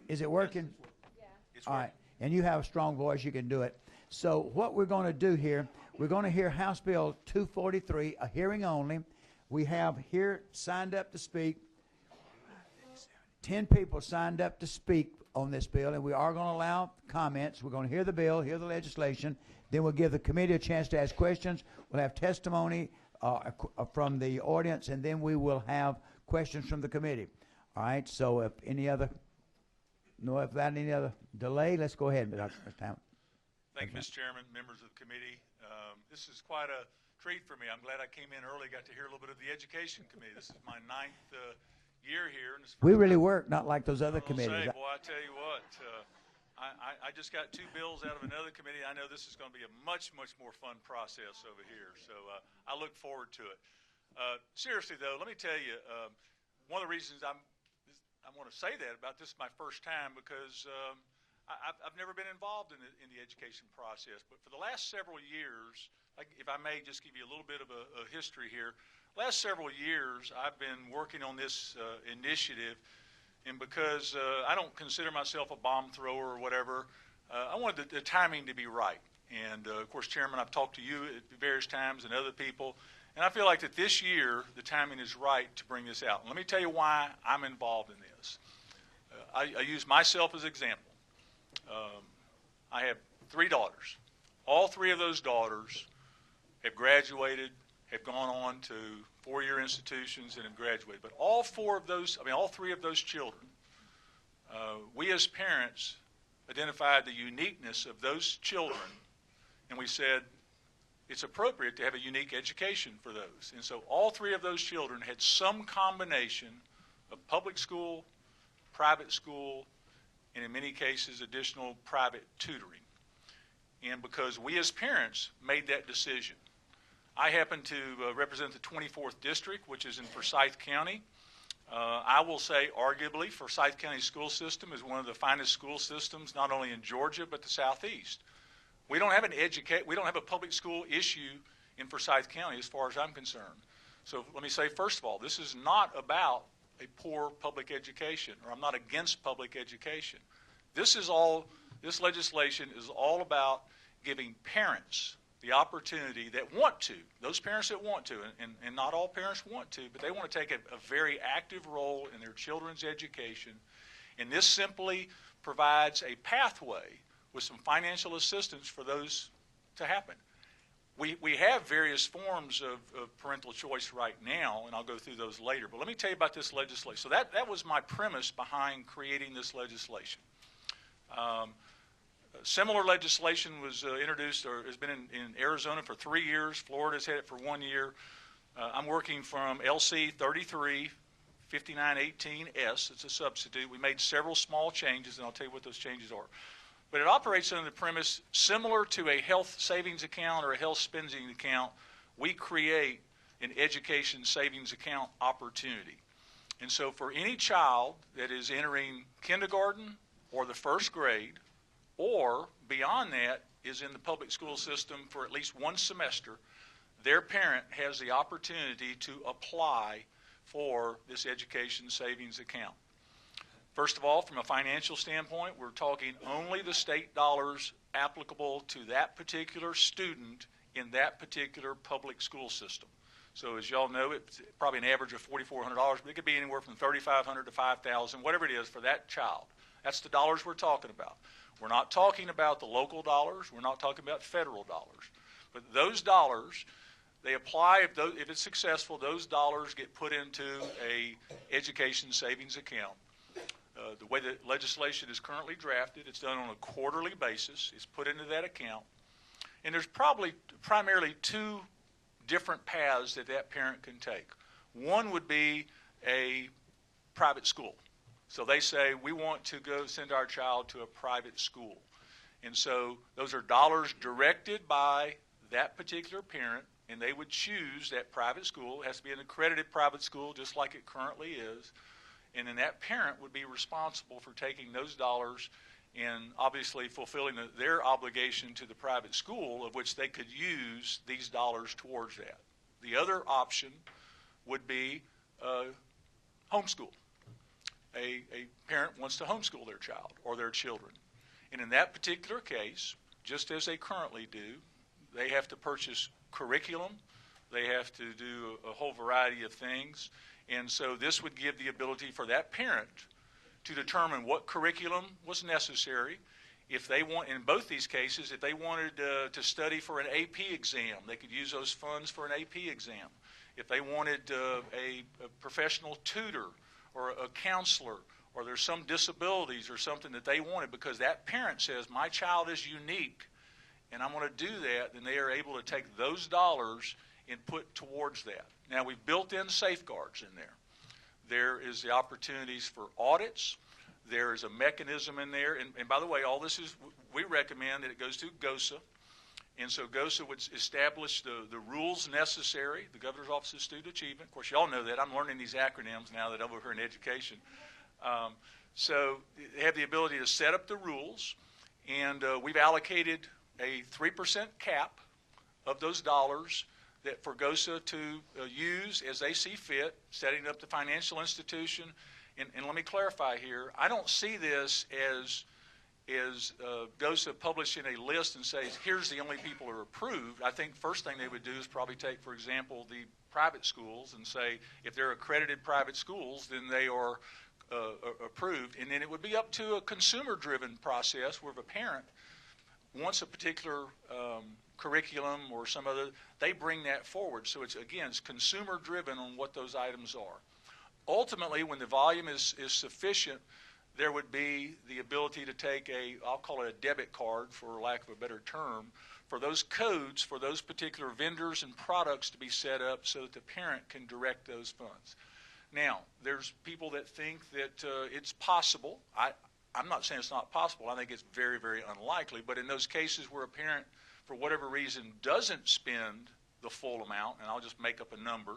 Is it working? Yeah. It's All working. right. And you have a strong voice. You can do it. So what we're going to do here, we're going to hear House Bill 243, a hearing only. We have here signed up to speak. 10 people signed up to speak on this bill, and we are going to allow comments. We're going to hear the bill, hear the legislation. Then we'll give the committee a chance to ask questions. We'll have testimony from the audience, and then we will have questions from the committee. All right, so if without any other delay, let's go ahead, Mr. Hammond. Thank you, Mr. Chairman, members of the committee. This is quite a treat for me. I'm glad I came in early, got to hear a little bit of the Education Committee. This is my 9th year here. And We really work not like those other committees. Boy, I tell you what, I just got 2 bills out of another committee. I know this is going to be a much, much more fun process over here. So I look forward to it. Seriously, though, let me tell you, one of the reasons I want to say that about this is my first time because I've never been involved in the education process. But for the last several years, if I may just give you a little bit of a history here, last several years I've been working on this initiative, and because I don't consider myself a bomb thrower or whatever, I wanted the timing to be right. And of course, Chairman, I've talked to you at various times and other people, and I feel like that this year the timing is right to bring this out. And let me tell you why I'm involved in this. I use myself as an example. I have 3 daughters. All 3 of those daughters have graduated, have gone on to 4-year institutions and have graduated. But all 3 of those children, we as parents identified the uniqueness of those children, and we said it's appropriate to have a unique education for those. And so all 3 of those children had some combination of public school, private school, and in many cases additional private tutoring. And because we as parents made that decision. I happen to represent the 24th District, which is in Forsyth County. I will say, arguably, Forsyth County school system is one of the finest school systems, not only in Georgia, but the Southeast. We don't have a public school issue in Forsyth County as far as I'm concerned. So let me say, first of all, this is not about a poor public education, or I'm not against public education. This legislation is all about giving parents the opportunity that want to, those parents that want to, and not all parents want to, but they want to take a very active role in their children's education. And this simply provides a pathway with some financial assistance for those to happen. We have various forms of parental choice right now, and I'll go through those later. But let me tell you about this legislation. So that was my premise behind creating this legislation. Similar legislation was introduced or has been in Arizona for 3 years. Florida's had it for 1 year. I'm working from LC 335918S. It's a substitute. We made several small changes, and I'll tell you what those changes are. But it operates under the premise similar to a health savings account or a health spending account. We create an education savings account opportunity. And so for any child that is entering kindergarten or the first grade, or beyond that is in the public school system for at least one semester, their parent has the opportunity to apply for this education savings account. First of all, from a financial standpoint, we're talking only the state dollars applicable to that particular student in that particular public school system. So as y'all know, it's probably an average of $4,400, but it could be anywhere from $3,500 to $5,000, whatever it is for that child. That's the dollars we're talking about. We're not talking about the local dollars. We're not talking about federal dollars. But those dollars, they apply, if it's successful, those dollars get put into a education savings account. The way the legislation is currently drafted, it's done on a quarterly basis. It's put into that account. And there's primarily two different paths that parent can take. One would be a private school. So they say, we want to go send our child to a private school. And so those are dollars directed by that particular parent, and they would choose that private school. It has to be an accredited private school, just like it currently is. And then that parent would be responsible for taking those dollars and obviously fulfilling their obligation to the private school, of which they could use these dollars towards that. The other option would be homeschool. A parent wants to homeschool their child or their children. And in that particular case, just as they currently do, they have to purchase curriculum. They have to do a whole variety of things. And so this would give the ability for that parent to determine what curriculum was necessary. If they want, in both these cases, if they wanted to study for an AP exam, they could use those funds for an AP exam. If they wanted a professional tutor or a counselor, or there's some disabilities or something that they wanted, because that parent says, my child is unique and I'm going to do that, then they are able to take those dollars and put towards that. Now, we've built in safeguards in there. There is the opportunities for audits. There is a mechanism in there. And by the way, all this is, we recommend that it goes to GOSA. And so GOSA would establish the rules necessary, the Governor's Office of Student Achievement. Of course, you all know that. I'm learning these acronyms now that I'm over here in education. So they have the ability to set up the rules, and we've allocated a 3% cap of those dollars that for GOSA to use as they see fit, setting up the financial institution. And let me clarify here, I don't see this as GOSA publishing a list and says, here's the only people who are approved. I think first thing they would do is probably take, for example, the private schools and say, if they're accredited private schools, then they are approved. And then it would be up to a consumer-driven process where if a parent wants a particular curriculum or some other, they bring that forward. So it's consumer-driven on what those items are. Ultimately, when the volume is sufficient, there would be the ability to take I'll call it a debit card for lack of a better term, for those codes for those particular vendors and products to be set up so that the parent can direct those funds. Now, there's people that think that it's possible. I'm not saying it's not possible. I think it's very, very unlikely. But in those cases where a parent, for whatever reason, doesn't spend the full amount, and I'll just make up a number,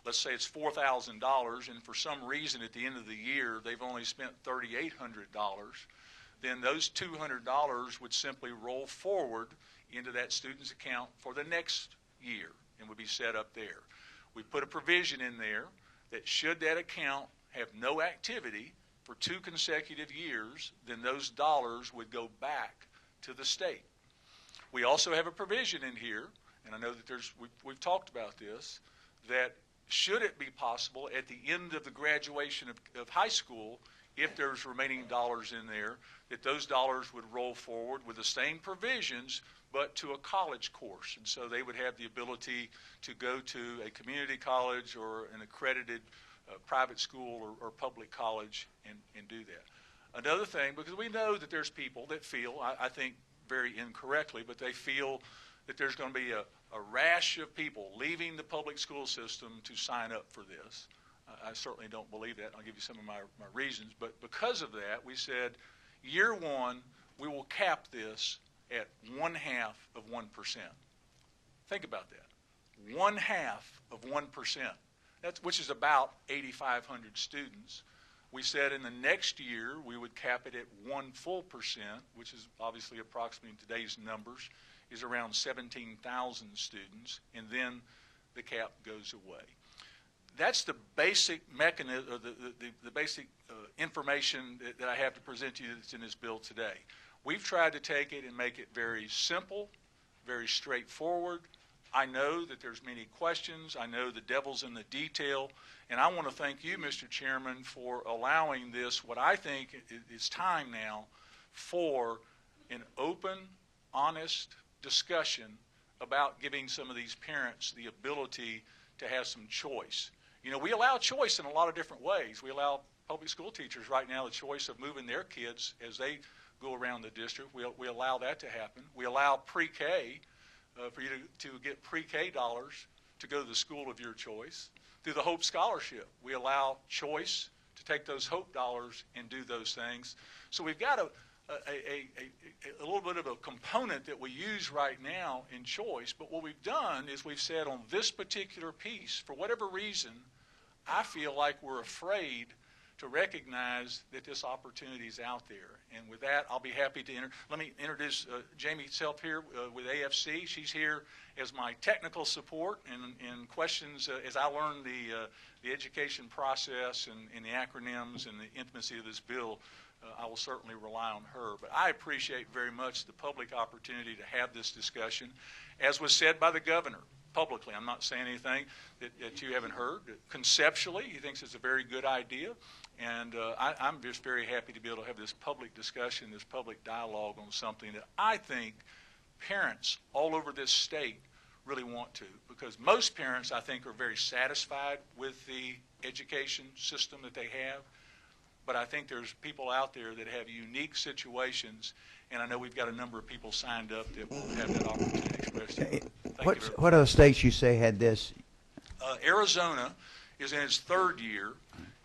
let's say it's $4,000, and for some reason at the end of the year they've only spent $3,800, then those $200 would simply roll forward into that student's account for the next year and would be set up there. We put a provision in there that should that account have no activity for 2 consecutive years, then those dollars would go back to the state. We also have a provision in here, and I know that we've talked about this, that should it be possible at the end of the graduation of high school, if there's remaining dollars in there, that those dollars would roll forward with the same provisions, but to a college course. And so they would have the ability to go to a community college or an accredited private school or public college and do that. Another thing, because we know that there's people that feel, I think very incorrectly, but they feel that there's going to be a rash of people leaving the public school system to sign up for this. I certainly don't believe that, and I'll give you some of my reasons. But because of that, we said, year one, we will cap this at 1/2 of 1%. Think about that. 1/2 of 1%. Which is about 8,500 students. We said in the next year we would cap it at 1 full percent, which is obviously approximately in today's numbers, is around 17,000 students, and then the cap goes away. That's the basic mechanism, or the basic information that I have to present to you that's in this bill today. We've tried to take it and make it very simple, very straightforward. I know that there's many questions. I know the devil's in the detail. And I want to thank you, Mr. Chairman, for allowing this, what I think is time now, for an open, honest discussion about giving some of these parents the ability to have some choice. You know, we allow choice in a lot of different ways. We allow public school teachers right now the choice of moving their kids as they go around the district. We allow that to happen. We allow pre-K for you to get pre-K dollars to go to the school of your choice. Through the Hope Scholarship, we allow choice to take those Hope dollars and do those things. So we've got a little bit of a component that we use right now in choice, but what we've done is we've said on this particular piece, for whatever reason, I feel like we're afraid to recognize that this opportunity is out there. And with that, I'll be happy to let me introduce Jamie Self here with AFC. She's here as my technical support and questions as I learn the education process and the acronyms and the intimacy of this bill. I will certainly rely on her. But I appreciate very much the public opportunity to have this discussion. As was said by the governor publicly, I'm not saying anything that you haven't heard. Conceptually, he thinks it's a very good idea. And I'm just very happy to be able to have this public discussion, this public dialogue on something that I think parents all over this state really want to. Because most parents, I think, are very satisfied with the education system that they have. But I think there's people out there that have unique situations, and I know we've got a number of people signed up that will have that opportunity to express their What other states you say had this? Arizona is in its 3rd year,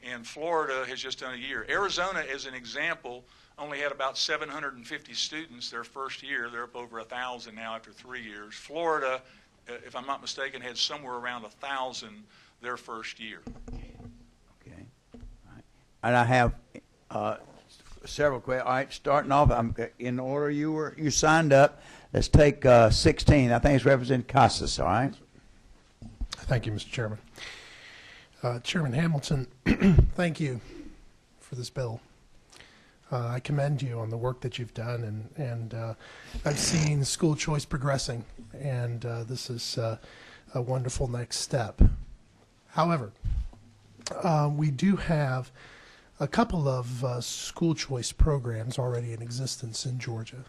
and Florida has just done a year. Arizona, as an example, only had about 750 students their first year. They're up over 1,000 now after 3 years. Florida, if I'm not mistaken, had somewhere around 1,000 their first year. Okay. All right. And I have several questions. All right, starting off, in order you signed up. Let's take 16. I think it's Representative Casas, all right? Thank you, Mr. Chairman. Chairman Hamilton, thank you for this bill. I commend you on the work that you've done, and I've seen school choice progressing, and this is a wonderful next step. However, we do have a couple of school choice programs already in existence in Georgia,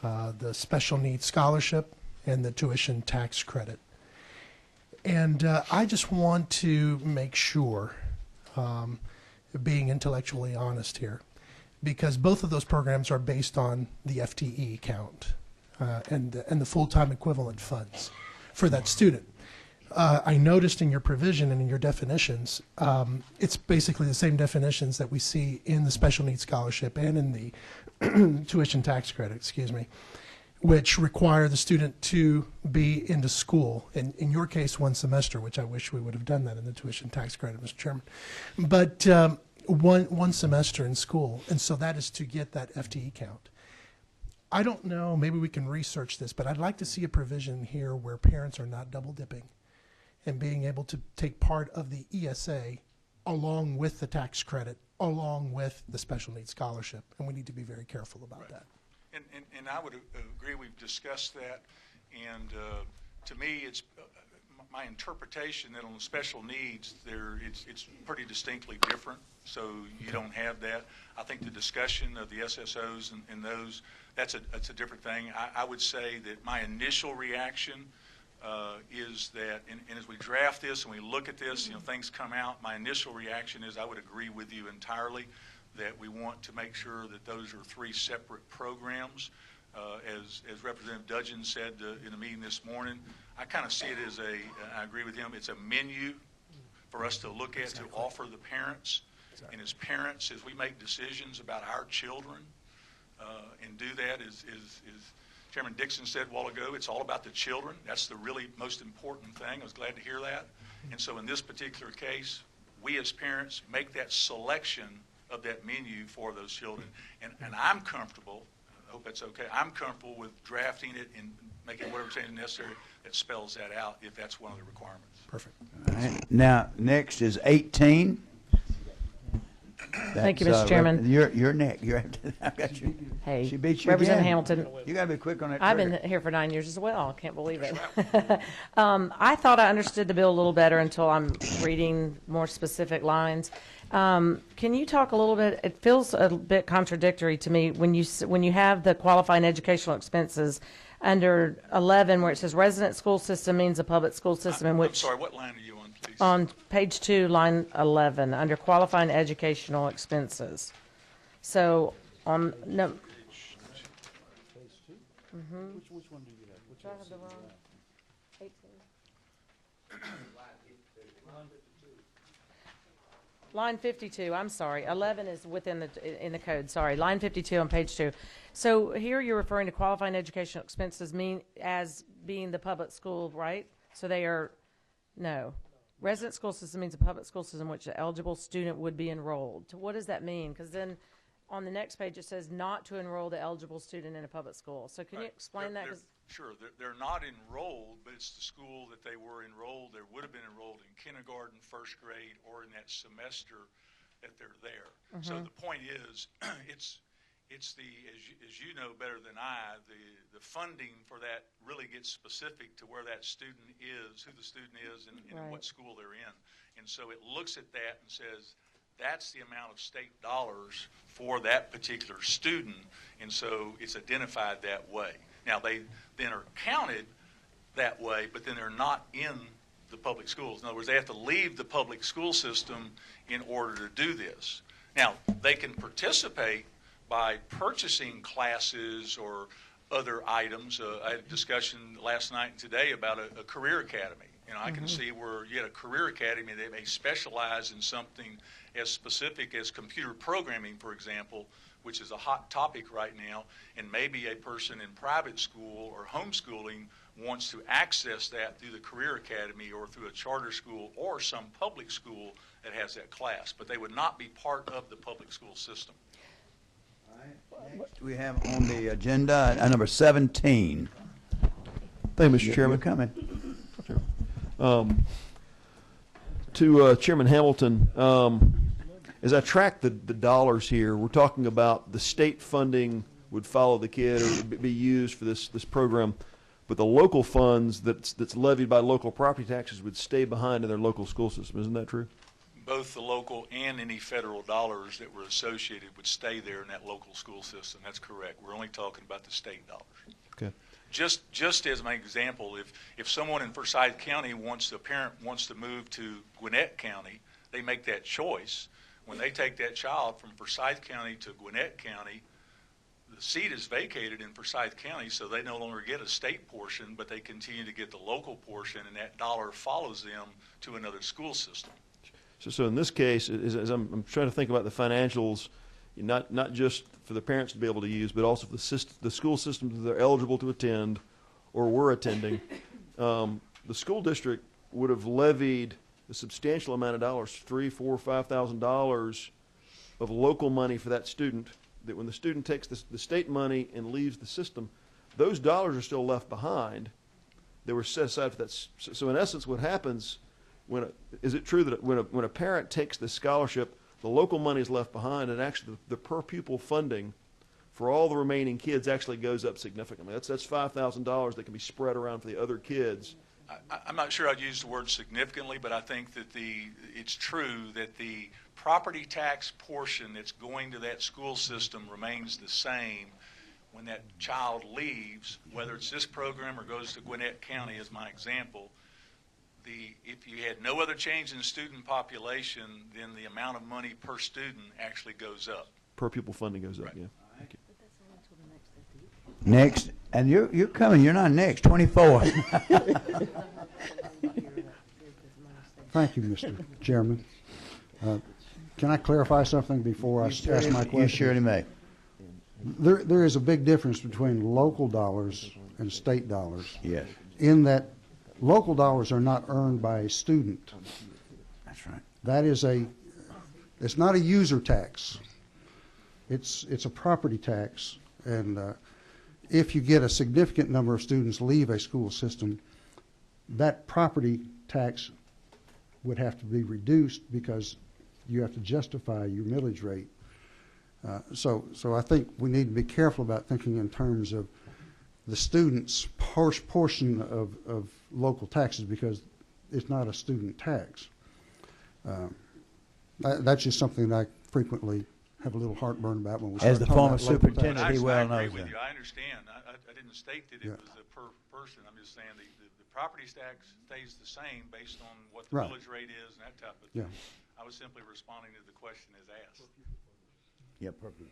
the Special Needs Scholarship and the Tuition Tax Credit. And I just want to make sure, being intellectually honest here, because both of those programs are based on the FTE count and the full-time equivalent funds for that student. I noticed in your provision and in your definitions, it's basically the same definitions that we see in the special needs scholarship and in the tuition tax credit, excuse me, which require the student to be into school. In your case, 1 semester, which I wish we would have done that in the tuition tax credit, Mr. Chairman. But one semester in school, and so that is to get that FTE count. I don't know, maybe we can research this, but I'd like to see a provision here where parents are not double dipping and being able to take part of the ESA along with the tax credit, along with the special needs scholarship, and we need to be very careful about that. And I would agree, we've discussed that, and to me, it's my interpretation that on the special needs, it's pretty distinctly different, so you don't have that. I think the discussion of the SSOs and those, that's a different thing. I would say that my initial reaction is that, and as we draft this and we look at this, things come out, my initial reaction is I would agree with you entirely that we want to make sure that those are 3 separate programs. As Representative Dudgeon said in the meeting this morning, I kind of see it as I agree with him, it's a menu for us to look at to offer the parents. And as parents, as we make decisions about our children, and do that, as Chairman Dixon said a while ago, it's all about the children. That's the really most important thing. I was glad to hear that. And so in this particular case, we as parents make that selection of that menu for those children. And I'm comfortable, I hope that's okay, I'm comfortable with drafting it and making whatever change necessary that spells that out if that's one of the requirements. Perfect. All right. Now, next is 18. Thank you, Mr. Chairman. You're next. I got you. Hey, She beat you Representative again. Hamilton. You got to be quick on that. I've trigger. been here for 9 years as well. I can't believe it. I thought I understood the bill a little better until I'm reading more specific lines. Can you talk a little bit? It feels a bit contradictory to me when you have the qualifying educational expenses under 11, where it says resident school system means a public school system in which. I'm sorry, what line are you on, please? On page 2, line 11, under qualifying educational expenses. So on no. Which one do you have? Which Do I have the wrong? 18. Line 52, I'm sorry. 11 is within in the code, sorry. Line 52 on page 2. So here you're referring to qualifying educational expenses as being the public school, right? So they are, no. Resident school system means a public school system in which an eligible student would be enrolled. What does that mean? Because then on the next page it says not to enroll the eligible student in a public school. So can you explain that? Sure. They're not enrolled, but it's the school that they were enrolled. They would have been enrolled in kindergarten, first grade, or in that semester that they're there. So the point is, it's the, as you know better than I, the funding for that really gets specific to where that student is, who the student is, and what school they're in. And so it looks at that and says, that's the amount of state dollars for that particular student, and so it's identified that way. Now, they then are counted that way, but then they're not in the public schools. In other words, they have to leave the public school system in order to do this. Now, they can participate by purchasing classes or other items. I had a discussion last night and today about a career academy. I can see where you had a career academy, they may specialize in something as specific as computer programming, for example, which is a hot topic right now, and maybe a person in private school or homeschooling wants to access that through the career academy or through a charter school or some public school that has that class, but they would not be part of the public school system. All right. Next we have on the agenda number 17. Thank you, Mr. Chairman. You're coming. To Chairman Hamilton, as I track the dollars here, we're talking about the state funding would follow the kid or be used for this program, but the local funds that's levied by local property taxes would stay behind in their local school system. Isn't that true? Both the local and any federal dollars that were associated would stay there in that local school system. That's correct. We're only talking about the state dollars. Okay. Just as my example, if someone in Forsyth County a parent wants to move to Gwinnett County, they make that choice. When they take that child from Forsyth County to Gwinnett County, the seat is vacated in Forsyth County, so they no longer get a state portion, but they continue to get the local portion, and that dollar follows them to another school system. So in this case, as I'm trying to think about the financials, not just for the parents to be able to use, but also for the school systems that they're eligible to attend or were attending, the school district would have levied a substantial amount of dollars, $3,000, $4,000, $5,000 of local money for that student, that when the student takes the state money and leaves the system, those dollars are still left behind. They were set aside for that. So in essence, what happens is it true that when a parent takes the scholarship, the local money is left behind, and actually the per pupil funding for all the remaining kids actually goes up significantly? That's $5,000 that can be spread around for the other kids. I'm not sure I'd use the word significantly, but I think that it's true that the property tax portion that's going to that school system remains the same when that child leaves, whether it's this program or goes to Gwinnett County as my example. If you had no other change in student population, then the amount of money per student actually goes up. Per pupil funding goes up, yeah. Thank you. Next, and you're coming. You're not next. 24. Thank you, Mr. Chairman. Can I clarify something before I ask my question? You surely may. There is a big difference between local dollars and state dollars. Yes. In that local dollars are not earned by a student. That's right. That is it's not a user tax. It's a property tax, and if you get a significant number of students leave a school system, that property tax would have to be reduced because you have to justify your millage rate. So I think we need to be careful about thinking in terms of the student's portion of local taxes, because it's not a student tax. That's just something that I frequently have a little heartburn about when we start As the talking former about local superintendent, taxes. he well I knows agree with that. you. I understand. I didn't state that it was a per person. I'm just saying the property tax stays the same based on what the Right. millage rate is and that type of Yeah. thing. I was simply responding to the question as asked. Yeah, perfect.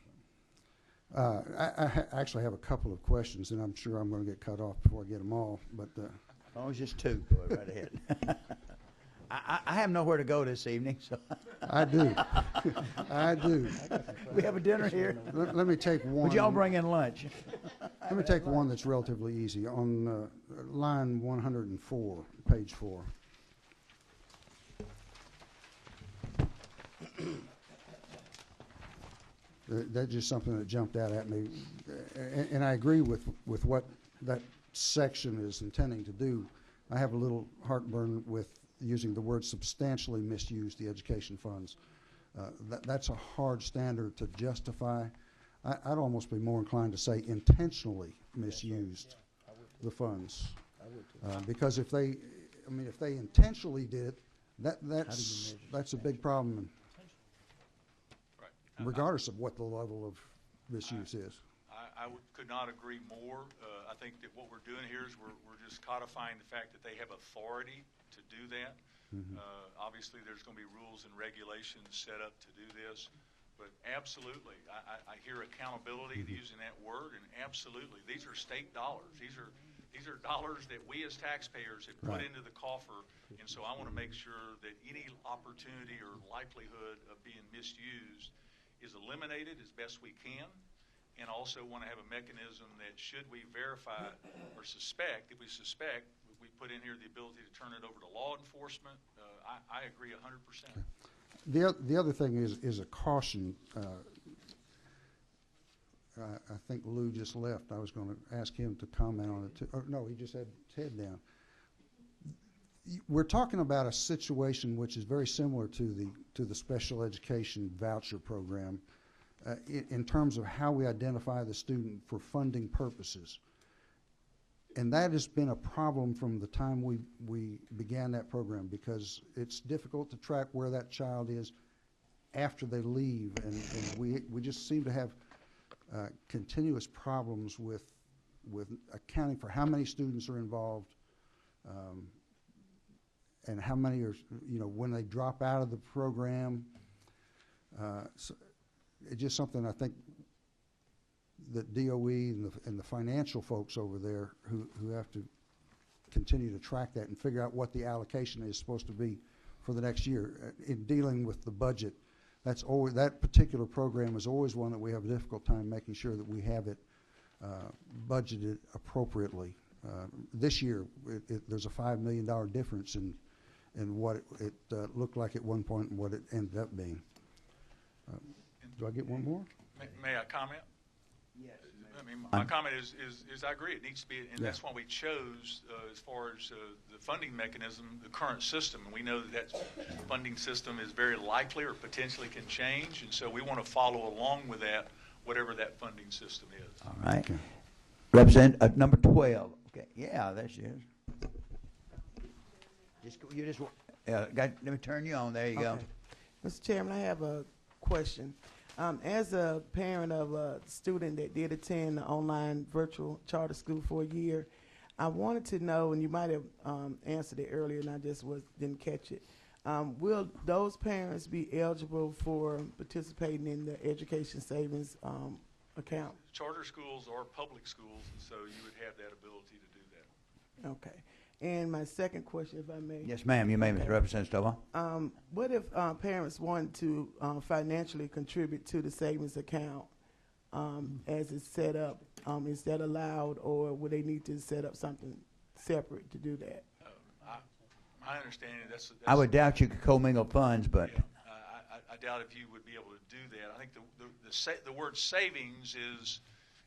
I actually have a couple of questions, and I'm sure I'm going to get cut off before I get them all. But As long as just two, go right ahead. I have nowhere to go this evening, so. I do. I do. We have a dinner here. Let me take one. Would y'all bring in lunch? Let me take one that's relatively easy. On line 104, page 4. That's just something that jumped out at me, and I agree with what that section is intending to do. I have a little heartburn with using the word substantially misused the education funds. That's a hard standard to justify. I'd almost be more inclined to say intentionally misused the funds, because if they intentionally did it, that's a big problem, regardless of what the level of misuse is. I could not agree more. I think that what we're doing here is we're just codifying the fact that they have authority to do that. Obviously, there's going to be rules and regulations set up to do this, but absolutely, I hear accountability using that word, and absolutely, these are state dollars. These are dollars that we as taxpayers have put into the coffer, and so I want to make sure that any opportunity or likelihood of being misused is eliminated as best we can, and also want to have a mechanism that should we verify or suspect, if we suspect, we put in here the ability to turn it over to law enforcement. I agree 100%. The other thing is a caution. I think Lou just left. I was going to ask him to comment on it too. Oh, no, he just had his head down. We're talking about a situation which is very similar to the special education voucher program in terms of how we identify the student for funding purposes. And that has been a problem from the time we began that program, because it's difficult to track where that child is after they leave, and we just seem to have continuous problems with accounting for how many students are involved, and how many are, when they drop out of the program. So it's just something I think that DOE and the financial folks over there who have to continue to track that and figure out what the allocation is supposed to be for the next year. In dealing with the budget, that particular program is always one that we have a difficult time making sure that we have it budgeted appropriately. This year, there's a $5 million difference in what it looked like at one point and what it ended up being. Do I get one more? May I comment? Yes. I mean, my comment is I agree. It needs to be, and that's why we chose, as far as the funding mechanism, the current system. And we know that funding system is very likely or potentially can change, and so we want to follow along with that, whatever that funding system is. All right. Okay. Representative number 12. Okay. Yeah, there she is. Let me turn you on. There you go. Mr. Chairman, I have a question. As a parent of a student that did attend the online virtual charter school for a year, I wanted to know, and you might have answered it earlier, and I just didn't catch it. Will those parents be eligible for participating in the education savings account? Charter schools are public schools, and so you would have that ability to do that. Okay. And my second question, if I may. Yes, ma'am. You may, Mr. Representative Stovall. What if parents want to financially contribute to the savings account as it's set up? Is that allowed, or would they need to set up something separate to do that? My understanding, that's I would doubt you could commingle funds, but. Yeah, I doubt if you would be able to do that. I think the word savings is,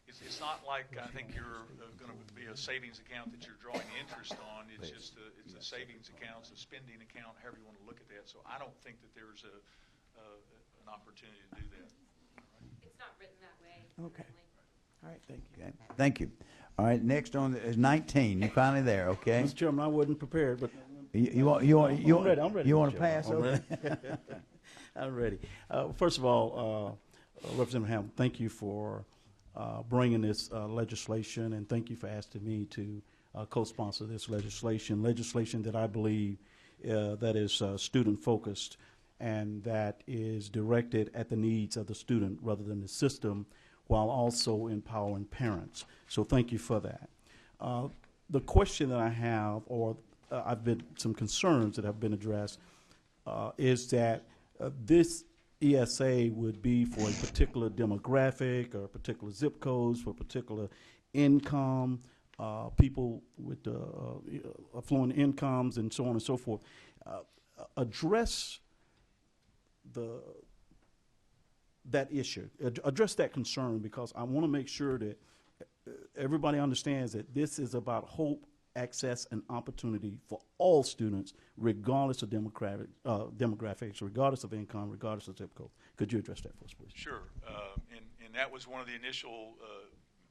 it's not like I think you're going to be a savings account that you're drawing interest on. It's just it's a savings account, it's a spending account, however you want to look at that. So I don't think that there's an opportunity to do that. It's not written that way. Okay. All right, thank you. Okay, thank you. All right, next on is 19. You're finally there, okay? Mr. Chairman, I wasn't prepared, but You want I'm ready. You want Mr. to pass Chairman. over? I'm ready. First of all, Representative Ham, thank you for bringing this legislation, and thank you for asking me to co-sponsor this legislation that I believe that is student-focused and that is directed at the needs of the student rather than the system, while also empowering parents. So thank you for that. The question that I have, or some concerns that have been addressed, is that this ESA would be for a particular demographic or particular zip codes, for particular income, people with affluent incomes, and so on and so forth. Address that issue, address that concern, because I want to make sure that everybody understands that this is about hope, access, and opportunity for all students, regardless of demographics, regardless of income, regardless of zip code. Could you address that for us, please? Sure. And that was one of the initial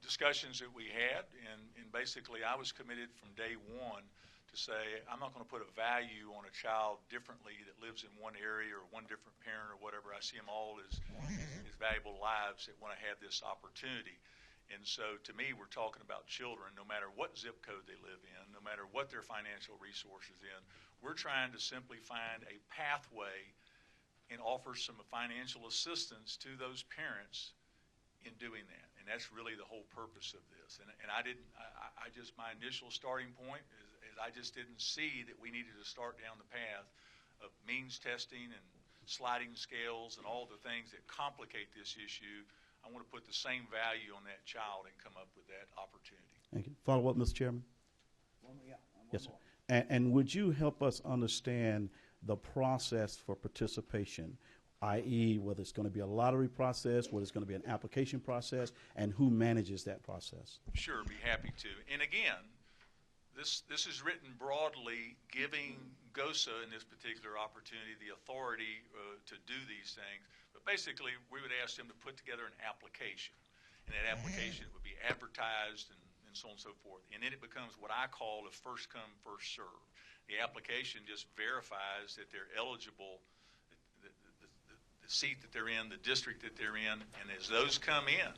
discussions that we had, and basically I was committed from day one to say I'm not going to put a value on a child differently that lives in one area or one different parent or whatever. I see them all as valuable lives that want to have this opportunity. And so to me, we're talking about children, no matter what zip code they live in, no matter what their financial resources in. We're trying to simply find a pathway and offer some financial assistance to those parents in doing that. And that's really the whole purpose of this. And my initial starting point is I just didn't see that we needed to start down the path of means testing and sliding scales and all the things that complicate this issue. I want to put the same value on that child and come up with that opportunity. Thank you. Follow up, Mr. Chairman? Yes, sir. And would you help us understand the process for participation, i.e. whether it's going to be a lottery process, whether it's going to be an application process, and who manages that process? Sure, be happy to. And again, this is written broadly, giving GOSA in this particular opportunity the authority to do these things. But basically, we would ask them to put together an application. And that application would be advertised and so on and so forth. And then it becomes what I call a first come, first serve. The application just verifies that they're eligible, the seat that they're in, the district that they're in, and as those come in,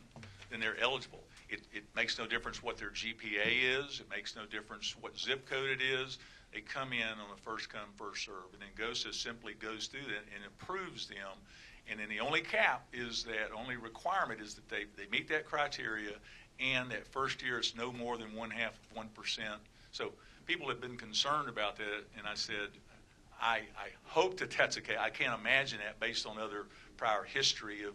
then they're eligible. It makes no difference what their GPA is. It makes no difference what zip code it is. They come in on a first come, first serve. And then GOSA simply goes through that and approves them. And then the only cap is that, only requirement is that they meet that criteria, and that first year it's no more than 0.5%. So people have been concerned about that, and I said, I hope that that's okay. I can't imagine that based on other prior history of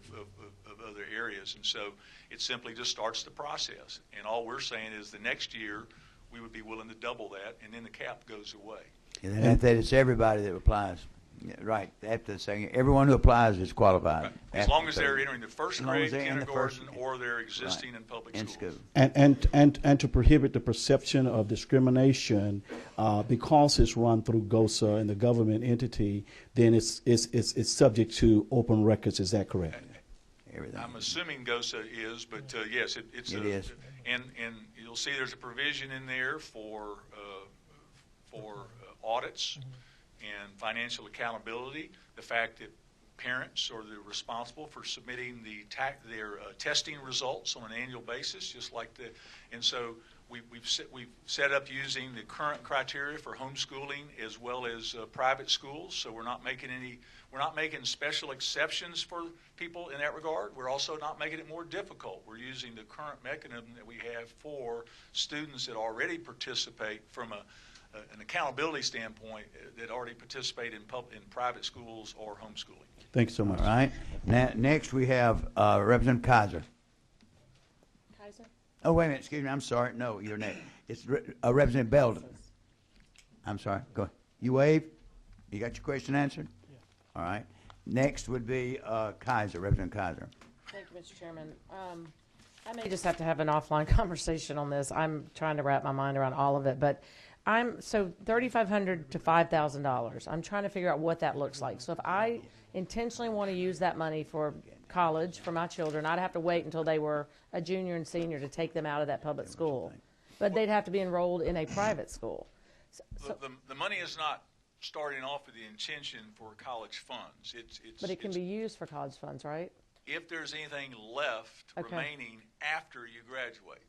other areas. And so it simply just starts the process. And all we're saying is the next year we would be willing to double that, and then the cap goes away. And then after that, it's everybody that applies. Yeah, right. After the second, everyone who applies is qualified. Right. As long as they're entering the first grade, kindergarten, or they're existing in public schools. And to prohibit the perception of discrimination, because it's run through GOSA and the government entity, then it's subject to open records. Is that correct? Everything. I'm assuming GOSA is, but yes, it is. And you'll see there's a provision in there for audits and financial accountability. The fact that parents are responsible for submitting their testing results on an annual basis, just like and so we've set up using the current criteria for homeschooling as well as private schools. So we're not making special exceptions for people in that regard. We're also not making it more difficult. We're using the current mechanism that we have for students that already participate from an accountability standpoint, that already participate in private schools or homeschooling. Thank you so much. All right. Now, next we have Representative Kaiser. Kaiser? Oh, wait a minute. Excuse me. I'm sorry. No, you're next. It's Representative Belden. I'm sorry. Go ahead. You wave? You got your question answered? Yeah. All right. Next would be Kaiser, Representative Kaiser. Thank you, Mr. Chairman. I may just have to have an offline conversation on this. I'm trying to wrap my mind around all of it, but so $3,500 to $5,000. I'm trying to figure out what that looks like. So if I intentionally want to use that money for college for my children, I'd have to wait until they were a junior and senior to take them out of that public school. But they'd have to be enrolled in a private school. So The money is not starting off with the intention for college funds. But it can be used for college funds, right? If there's anything left remaining after you graduate.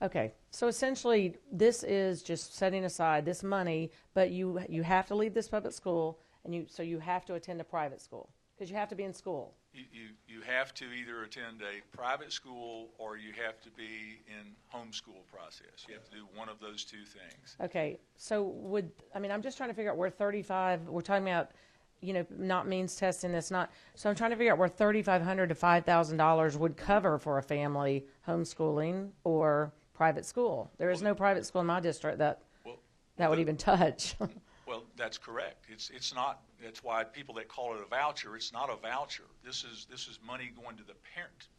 Okay, so essentially, this is just setting aside this money, but you have to leave this public school, and so you have to attend a private school because you have to be in school. You have to either attend a private school or you have to be in homeschool process. You have to do one of those two things. Okay, so I'm just trying to figure out where 35. We're talking about, not means testing. That's not. So I'm trying to figure out where $3,500 to $5,000 would cover for a family homeschooling or private school. There is no private school in my district that would even touch. Well, that's correct. It's not. That's why people that call it a voucher, it's not a voucher. This is money going to the parent,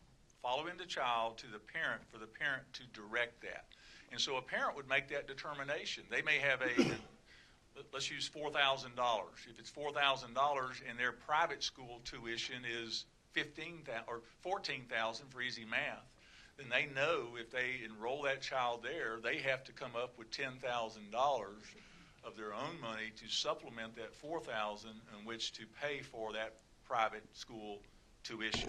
following the child to the parent for the parent to direct that. And so a parent would make that determination. They may have let's use $4,000. If it's $4,000 and their private school tuition is $15,000 or $14,000 for easy math, then they know if they enroll that child there, they have to come up with $10,000 of their own money to supplement that $4,000 in which to pay for that private school tuition.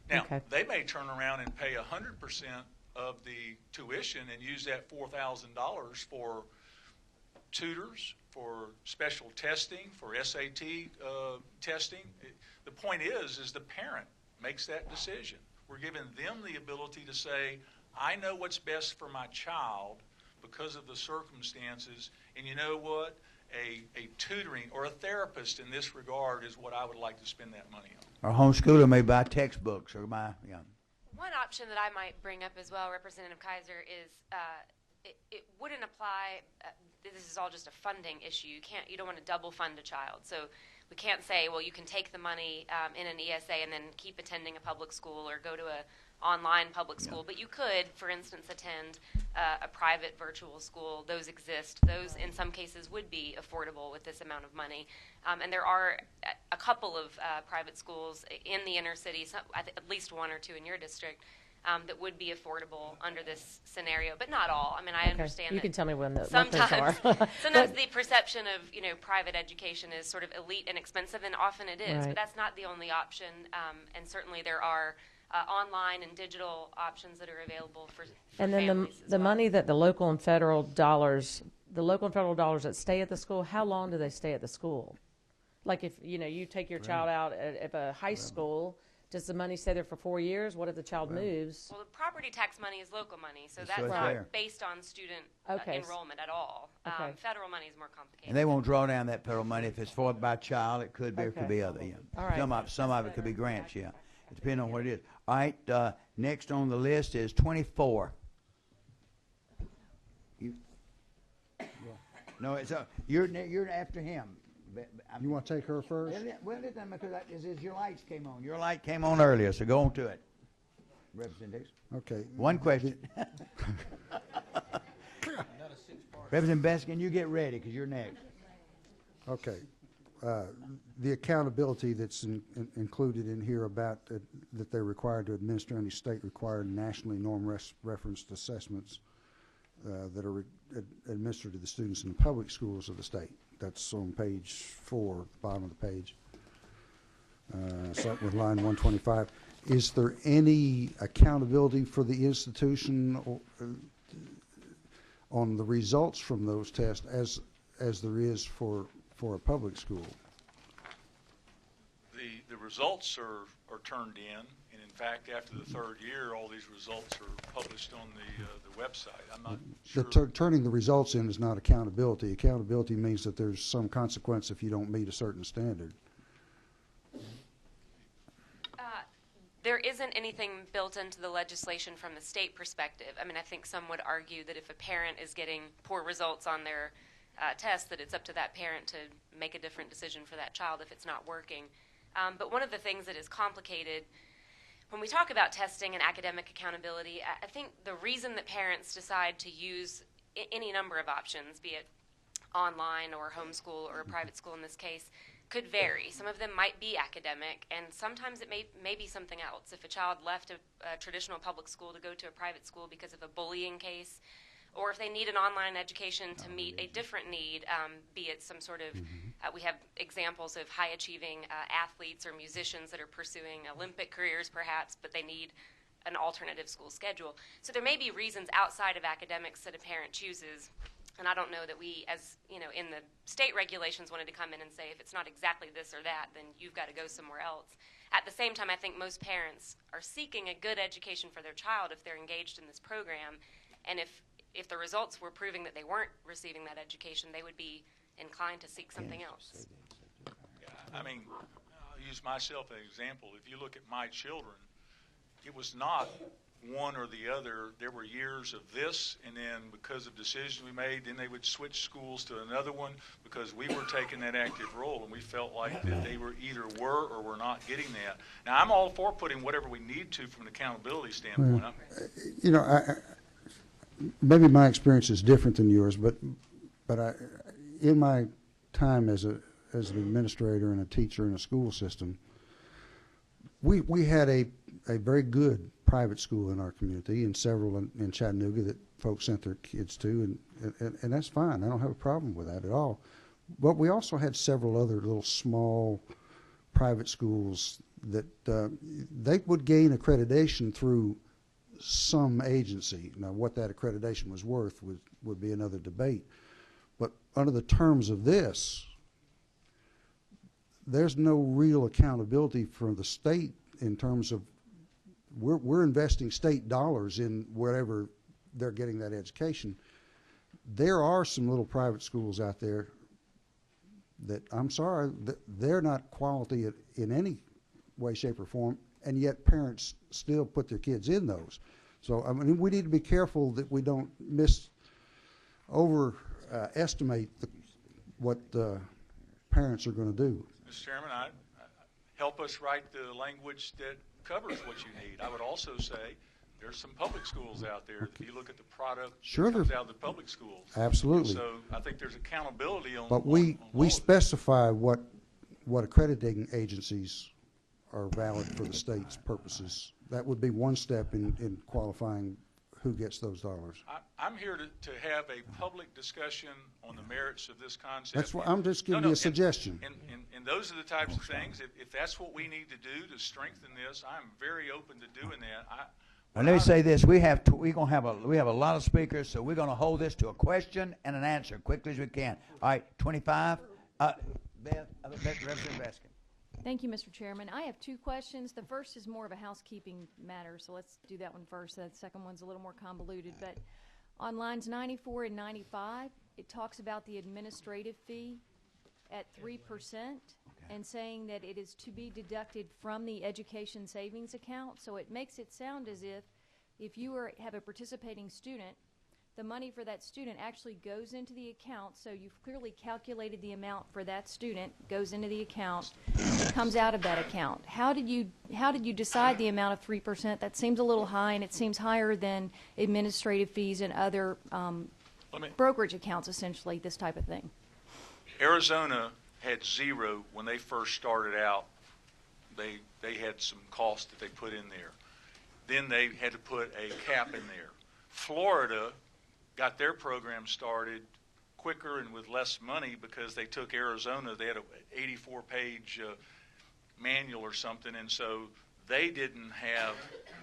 Now, they may turn around and pay 100% of the tuition and use that $4,000 for tutors, for special testing, for SAT testing. The point is the parent makes that decision. We're giving them the ability to say, I know what's best for my child because of the circumstances, and you know what? A tutoring or a therapist in this regard is what I would like to spend that money on. Or homeschooler may buy textbooks or buy, One option that I might bring up as well, Representative Kaiser, is it wouldn't apply. This is all just a funding issue. You don't want to double fund a child. So we can't say, well, you can take the money in an ESA and then keep attending a public school or go to a online public school. But you could, for instance, attend a private virtual school. Those exist. Those, in some cases, would be affordable with this amount of money. And there are a couple of private schools in the inner city, at least one or two in your district, that would be affordable under this scenario, but not all. I mean, I understand you can tell me when the sometimes, are. sometimes the perception of private education is sort of elite and expensive, and often it is. Right. But that's not the only option, and certainly there are online and digital options that are available for and then families the money that the local and federal dollars that stay at the school, how long do they stay at the school? Like if, you take your child out at a high school, does the money stay there for 4 years? What if the child moves? Well, the property tax money is local money, so So that's it's not there. based on student Okay. enrollment at all. Okay. Federal money is more complicated. And they won't draw down that federal money if it's for by child. It could be, it could Okay. be other. Yeah. All right. Some of it could be grants. Yeah, it depends on what it is. All right. Next on the list is 24. You. No, it's you're after him. You want to take her first? Well, it doesn't because your lights came on. Your light came on earlier, so go on to it. Representative Dixon. Okay. One question. Representative Baskin, you get ready because you're next. Okay. The accountability that's included in here about that they're required to administer any state-required nationally norm-referenced assessments that are administered to the students in the public schools of the state. That's on page 4, bottom of the page. Starting with line 125. Is there any accountability for the institution on the results from those tests as there is for a public school? The results are turned in, and in fact, after the third year, all these results are published on the website. I'm not sure. Turning the results in is not accountability. Accountability means that there's some consequence if you don't meet a certain standard. There isn't anything built into the legislation from the state perspective. I mean, I think some would argue that if a parent is getting poor results on their test, that it's up to that parent to make a different decision for that child if it's not working. But one of the things that is complicated when we talk about testing and academic accountability, I think the reason that parents decide to use any number of options, be it online or homeschool or a private school in this case, could vary. Some of them might be academic, and sometimes it may be something else. If a child left a traditional public school to go to a private school because of a bullying case, or if they need an online education to meet a different need, be it some sort of, we have examples of high-achieving athletes or musicians that are pursuing Olympic careers perhaps, but they need an alternative school schedule. So there may be reasons outside of academics that a parent chooses. And I don't know that we, as in the state regulations, wanted to come in and say, if it's not exactly this or that, then you've got to go somewhere else. At the same time, I think most parents are seeking a good education for their child if they're engaged in this program. And if the results were proving that they weren't receiving that education, they would be inclined to seek something else. Yeah, I mean, I'll use myself as an example. If you look at my children, it was not one or the other. There were years of this, and then because of decisions we made, then they would switch schools to another one because we were taking that active role, and we felt like that they were either were or were not getting that. Now, I'm all for putting whatever we need to from an accountability standpoint. Maybe my experience is different than yours, but in my time as an administrator and a teacher in a school system, we had a very good private school in our community, and several in Chattanooga that folks sent their kids to, and that's fine. I don't have a problem with that at all. But we also had several other little small private schools that they would gain accreditation through some agency. Now, what that accreditation was worth would be another debate. But under the terms of this, there's no real accountability for the state in terms of we're investing state dollars in wherever they're getting that education. There are some little private schools out there that, I'm sorry, they're not quality in any way, shape, or form, and yet parents still put their kids in those. So, I mean, we need to be careful that we don't overestimate what the parents are going to do. Mr. Chairman, help us write the language that covers what you need. I would also say there's some public schools out there. If you look at the product that comes out of the public schools. Absolutely. So I think there's accountability on. But we specify what accrediting agencies are valid for the state's purposes. That would be one step in qualifying who gets those dollars. I'm here to have a public discussion on the merits of this concept. That's what I'm just giving you a suggestion. And those are the types of things. If that's what we need to do to strengthen this, I'm very open to doing that. Well, let me say this: we have a lot of speakers, so we're going to hold this to a question and an answer quickly as we can. All right, 25. Representative Baskin. Thank you, Mr. Chairman. I have two questions. The first is more of a housekeeping matter, so let's do that one first. The second one's a little more convoluted. But on lines 94 and 95, it talks about the administrative fee at 3% and saying that it is to be deducted from the education savings account. So it makes it sound as if you have a participating student, the money for that student actually goes into the account, so you've clearly calculated the amount for that student, goes into the account, comes out of that account. How did you decide the amount of 3%? That seems a little high, and it seems higher than administrative fees and other brokerage accounts, essentially, this type of thing. Arizona had zero when they first started out. They had some costs that they put in there. Then they had to put a cap in there. Florida got their program started quicker and with less money because they took Arizona. They had an 84-page manual or something, and so they didn't have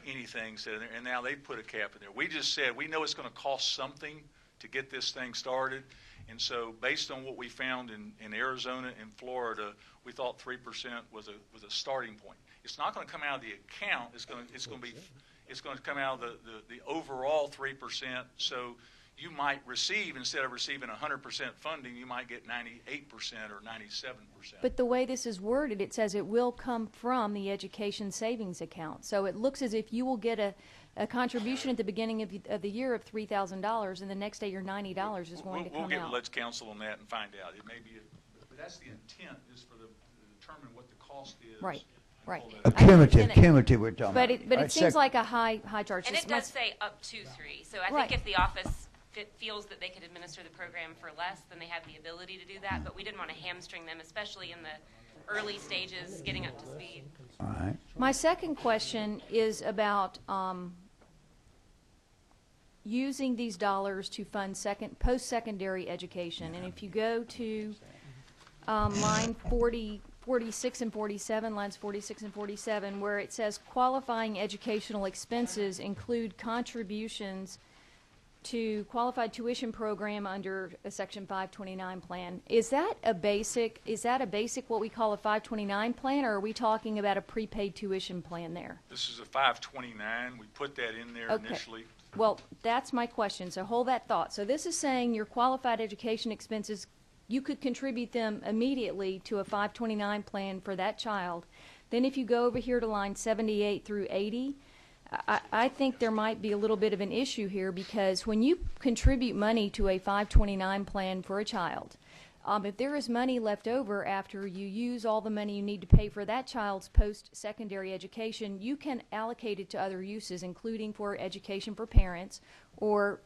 anything said in there, and now they put a cap in there. We just said we know it's going to cost something to get this thing started, and so based on what we found in Arizona and Florida, we thought 3% was a starting point. It's not going to come out of the account. It's going to come out of the overall 3%. So you might receive, instead of receiving 100% funding, you might get 98% or 97%. But the way this is worded, it says it will come from the education savings account. So it looks as if you will get a contribution at the beginning of the year of $3,000, and the next day your $90 is going to come out. We'll get Let's Counsel on that and find out. It may be, but that's the intent, is to determine what the cost is. Right. Right. Cumulative we're talking about. But it seems like a high charge. And it does say up to 3. So I think if the office feels that they could administer the program for less, then they have the ability to do that. But we didn't want to hamstring them, especially in the early stages, getting up to speed. All right. My second question is about using these dollars to fund post-secondary education. And if you go to line 46 and 47, lines 46 and 47, where it says qualifying educational expenses include contributions to qualified tuition program under a Section 529 plan. Is that a basic what we call a 529 plan, or are we talking about a prepaid tuition plan there? This is a 529. We put that in there initially. Well, that's my question, so hold that thought. So this is saying your qualified education expenses, you could contribute them immediately to a 529 plan for that child. Then if you go over here to line 78 through 80, I think there might be a little bit of an issue here, because when you contribute money to a 529 plan for a child, if there is money left over after you use all the money you need to pay for that child's post-secondary education, you can allocate it to other uses, including for education for parents, or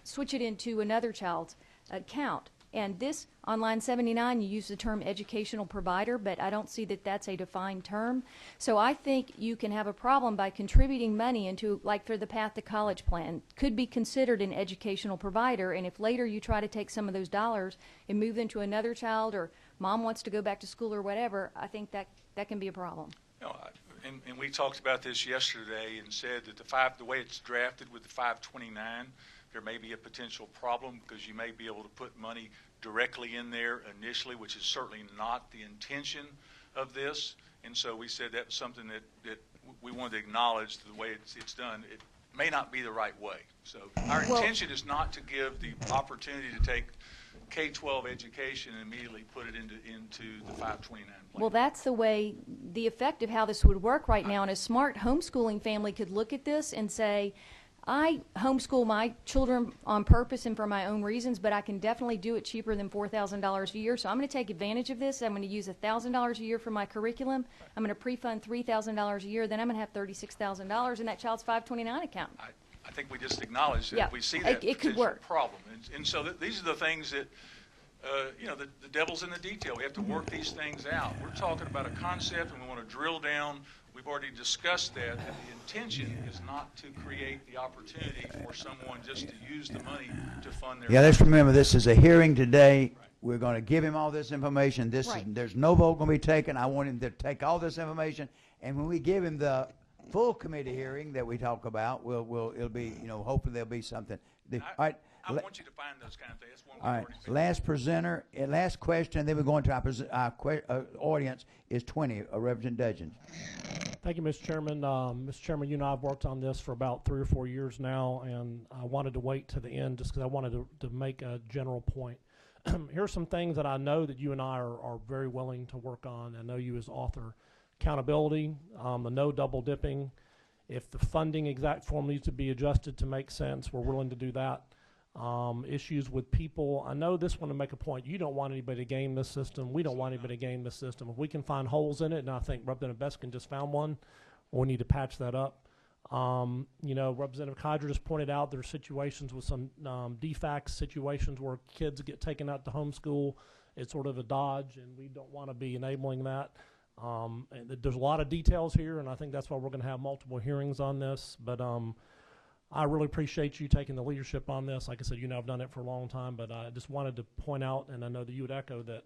switch it into another child's account. And this, on line 79, you use the term educational provider, but I don't see that that's a defined term. So I think you can have a problem by contributing money into, like for the Path to College plan, could be considered an educational provider, and if later you try to take some of those dollars and move them to another child, or mom wants to go back to school or whatever, I think that can be a problem. You know, and we talked about this yesterday and said that the way it's drafted with the 529, there may be a potential problem, because you may be able to put money directly in there initially, which is certainly not the intention of this. And so we said that's something that we wanted to acknowledge, the way it's done. It may not be the right way. So our intention is not to give the opportunity to take K-12 education and immediately put it into the 529 plan. Well, that's the way, the effect of how this would work right now, and a smart homeschooling family could look at this and say, I homeschool my children on purpose and for my own reasons, but I can definitely do it cheaper than $4,000 a year. So I'm going to take advantage of this. I'm going to use $1,000 a year for my curriculum. I'm going to pre-fund $3,000 a year. Then I'm going to have $36,000 in that child's 529 account. I think we just acknowledge that we see that it could work. Problem. And so these are the things that, the devil's in the detail. We have to work these things out. We're talking about a concept, and we want to drill down. We've already discussed that, and the intention is not to create the opportunity for someone just to use the money to fund their... Yeah, let's remember, this is a hearing today. We're going to give him all this information. There's no vote going to be taken. I want him to take all this information, and when we give him the full committee hearing that we talk about, it'll be, hopefully there'll be something. All right. I want you to find those kind of things. That's one All right. we've already said. Last presenter, last question, and then we're going to our audience is 20. Representative Dudgeon. Thank you, Mr. Chairman. Mr. Chairman, you and I have worked on this for about 3 or 4 years now, and I wanted to wait to the end just because I wanted to make a general point. Here are some things that I know that you and I are very willing to work on. I know you as author. Accountability, the no double dipping. If the funding exact form needs to be adjusted to make sense, we're willing to do that. Issues with people. I know this one to make a point. You don't want anybody to game this system. We don't want anybody to game this system. If we can find holes in it, and I think Representative Beskin just found one, we need to patch that up. Representative Kydra just pointed out there are situations with some DFACS situations where kids get taken out to homeschool. It's sort of a dodge, and we don't want to be enabling that. And there's a lot of details here, and I think that's why we're going to have multiple hearings on this. But I really appreciate you taking the leadership on this. Like I said, I've done it for a long time, but I just wanted to point out, and I know that you would echo that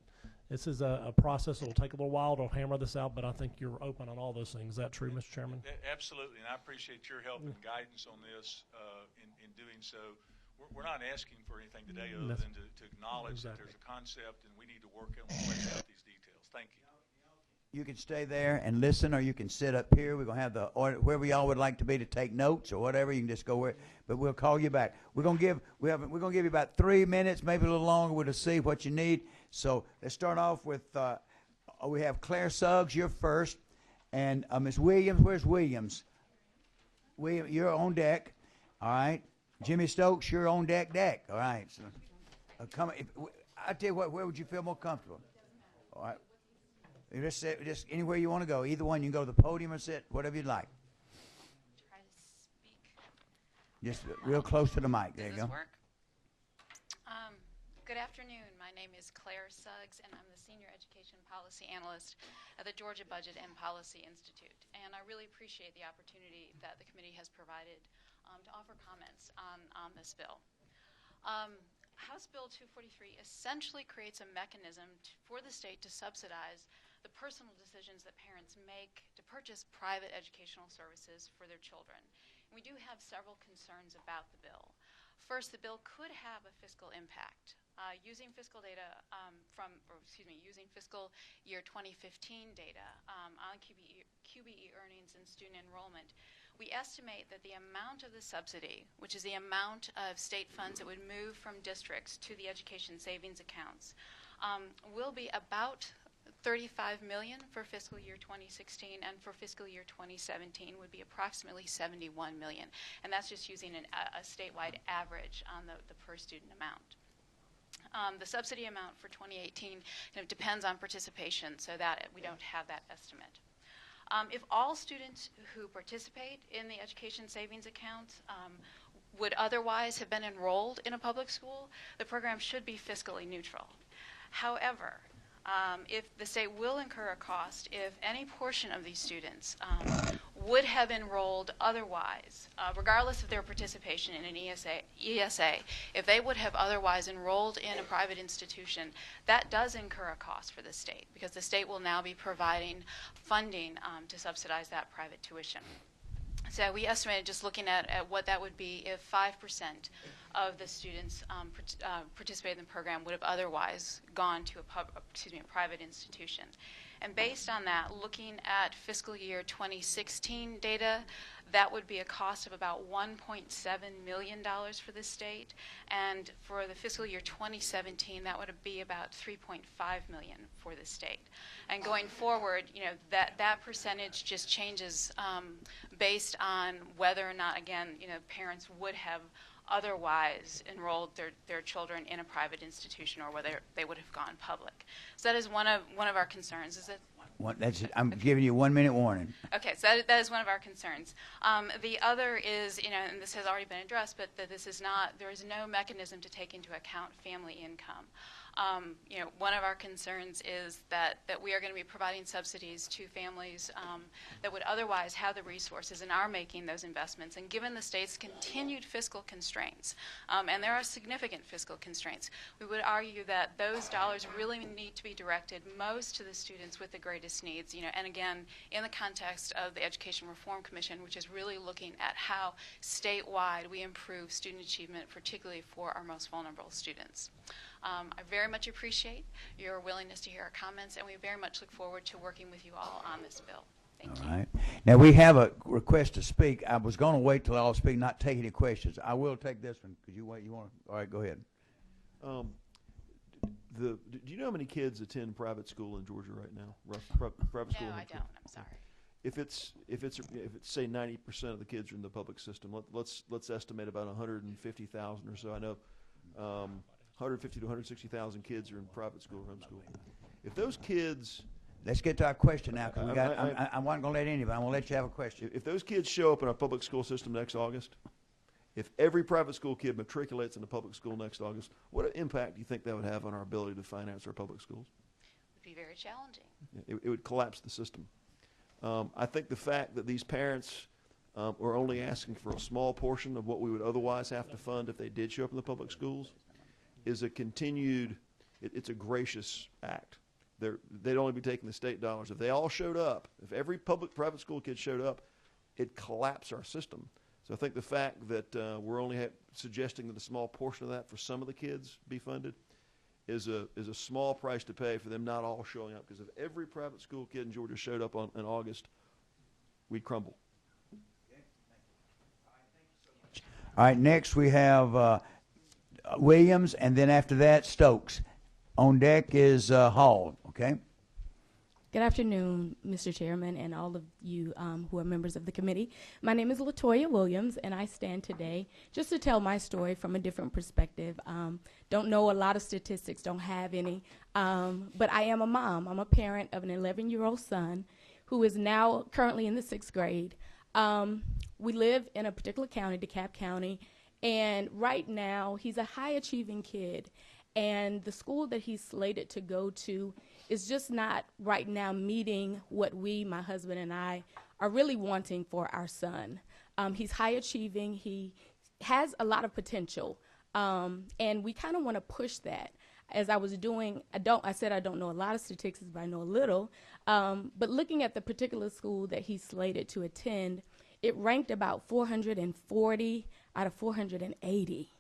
this is a process that will take a little while to hammer this out, but I think you're open on all those things. Is that true, Mr. Chairman? Absolutely, and I appreciate your help and guidance on this in doing so. We're not asking for anything today other than to acknowledge that there's a concept and we need to work on flesh out these details. Thank you. You can stay there and listen, or you can sit up here. We're going to have the order, wherever y'all would like to be to take notes or whatever. You can just go where, but we'll call you back. We're going to give you about 3 minutes, maybe a little longer, to see what you need. So let's start off with we have Claire Suggs. You're first, and Ms. Williams. Where's Williams? William, you're on deck. All right. Jimmy Stokes, you're on deck. All right. So I tell you what, where would you feel more comfortable? All right. You just sit, just anywhere you want to go. Either one, you can go to the podium or sit, whatever you'd like. Try to speak. Just real close to the mic. There you go. Does this work? Good afternoon. My name is Claire Suggs, and I'm the Senior Education Policy Analyst at the Georgia Budget and Policy Institute. And I really appreciate the opportunity that the committee has provided to offer comments on this bill. House Bill 243 essentially creates a mechanism for the state to subsidize the personal decisions that parents make to purchase private educational services for their children. And we do have several concerns about the bill. First, the bill could have a fiscal impact. Using fiscal data using fiscal year 2015 data on QBE earnings and student enrollment, we estimate that the amount of the subsidy, which is the amount of state funds that would move from districts to the education savings accounts, will be about $35 million for fiscal year 2016, and for fiscal year 2017 would be approximately $71 million. And that's just using a statewide average on the per student amount. The subsidy amount for 2018 depends on participation, so that we don't have that estimate. If all students who participate in the education savings account would otherwise have been enrolled in a public school, the program should be fiscally neutral. However, if the state will incur a cost if any portion of these students would have enrolled otherwise, regardless of their participation in an ESA, if they would have otherwise enrolled in a private institution, that does incur a cost for the state, because the state will now be providing funding to subsidize that private tuition. So we estimated, just looking at what that would be if 5% of the students participated in the program would have otherwise gone to a private institution. And based on that, looking at fiscal year 2016 data, that would be a cost of about $1.7 million for the state. And for the fiscal year 2017, that would be about $3.5 million for the state. And going forward, that percentage just changes based on whether or not, again, parents would have otherwise enrolled their children in a private institution, or whether they would have gone public. So that is one of our concerns. Is it? I'm giving you 1 minute warning. Okay, so that is one of our concerns. The other is, and this has already been addressed, but that there is no mechanism to take into account family income. One of our concerns is that we are going to be providing subsidies to families that would otherwise have the resources and are making those investments. And given the state's continued fiscal constraints, and there are significant fiscal constraints, we would argue that those dollars really need to be directed most to the students with the greatest needs. And again, in the context of the Education Reform Commission, which is really looking at how statewide we improve student achievement, particularly for our most vulnerable students. I very much appreciate your willingness to hear our comments, and we very much look forward to working with you all on this bill. Thank you. All right. Now, we have a request to speak. I was going to wait till all speak, not take any questions. I will take this one because you want to. All right, go ahead. Do you know how many kids attend private school in Georgia right now? Private school? No, I don't. I'm sorry. If it's say 90% of the kids are in the public system, let's estimate about 150,000 or so. I know 150 to 160,000 kids are in private school or homeschool. If those kids, let's get to our question now. Cause I wasn't going to let anybody. I'm going to let you have a question. If those kids show up in our public school system next August, if every private school kid matriculates in the public school next August, what impact do you think that would have on our ability to finance our public schools? It would be very challenging. It would collapse the system. I think the fact that these parents are only asking for a small portion of what we would otherwise have to fund if they did show up in the public schools is a continued, it's a gracious act. They'd only be taking the state dollars. If they all showed up, if every private school kid showed up, it'd collapse our system. So I think the fact that we're only suggesting that a small portion of that for some of the kids be funded is a small price to pay for them not all showing up. Because if every private school kid in Georgia showed up in August, we'd crumble. All right, next we have Williams, and then after that, Stokes. On deck is Hall, okay? Good afternoon, Mr. Chairman, and all of you who are members of the committee. My name is LaToya Williams, and I stand today just to tell my story from a different perspective. Don't know a lot of statistics, don't have any, but I am a mom. I'm a parent of an 11-year-old son who is now currently in the 6th grade. We live in a particular county, DeKalb County, and right now he's a high-achieving kid, and the school that he's slated to go to is just not right now meeting what we, my husband and I, are really wanting for our son. He's high achieving, he has a lot of potential, and we kind of want to push that. As I was doing, I said I don't know a lot of statistics, but I know a little, but looking at the particular school that he's slated to attend, it ranked about 440 out of 480.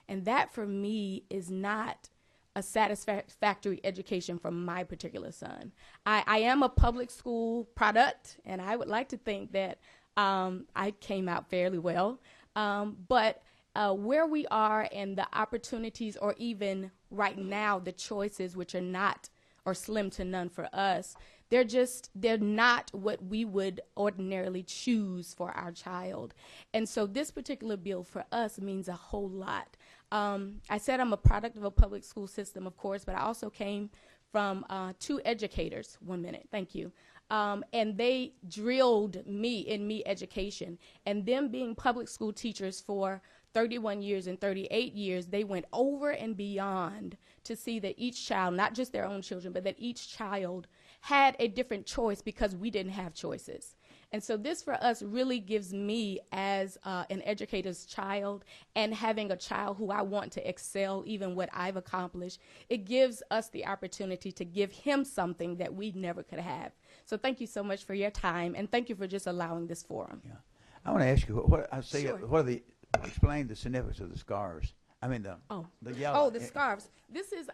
And that for me is not a satisfactory education for my particular son. I am a public school product, and I would like to think that I came out fairly well. But where we are and the opportunities, or even right now the choices, which are not or slim to none for us, they're not what we would ordinarily choose for our child. And so this particular bill for us means a whole lot. I said I'm a product of a public school system, of course, but I also came from 2 educators. 1 minute, thank you. And they drilled me in education. And them being public school teachers for 31 years and 38 years, they went over and beyond to see that each child, not just their own children, but that each child had a different choice because we didn't have choices. And so this for us really gives me, as an educator's child, and having a child who I want to excel even what I've accomplished, it gives us the opportunity to give him something that we never could have. So thank you so much for your time, and thank you for just allowing this forum. Yeah. I want to ask you, sure. What are the, explain the significance of the scarves. I mean the yellow. Oh, the scarves. This is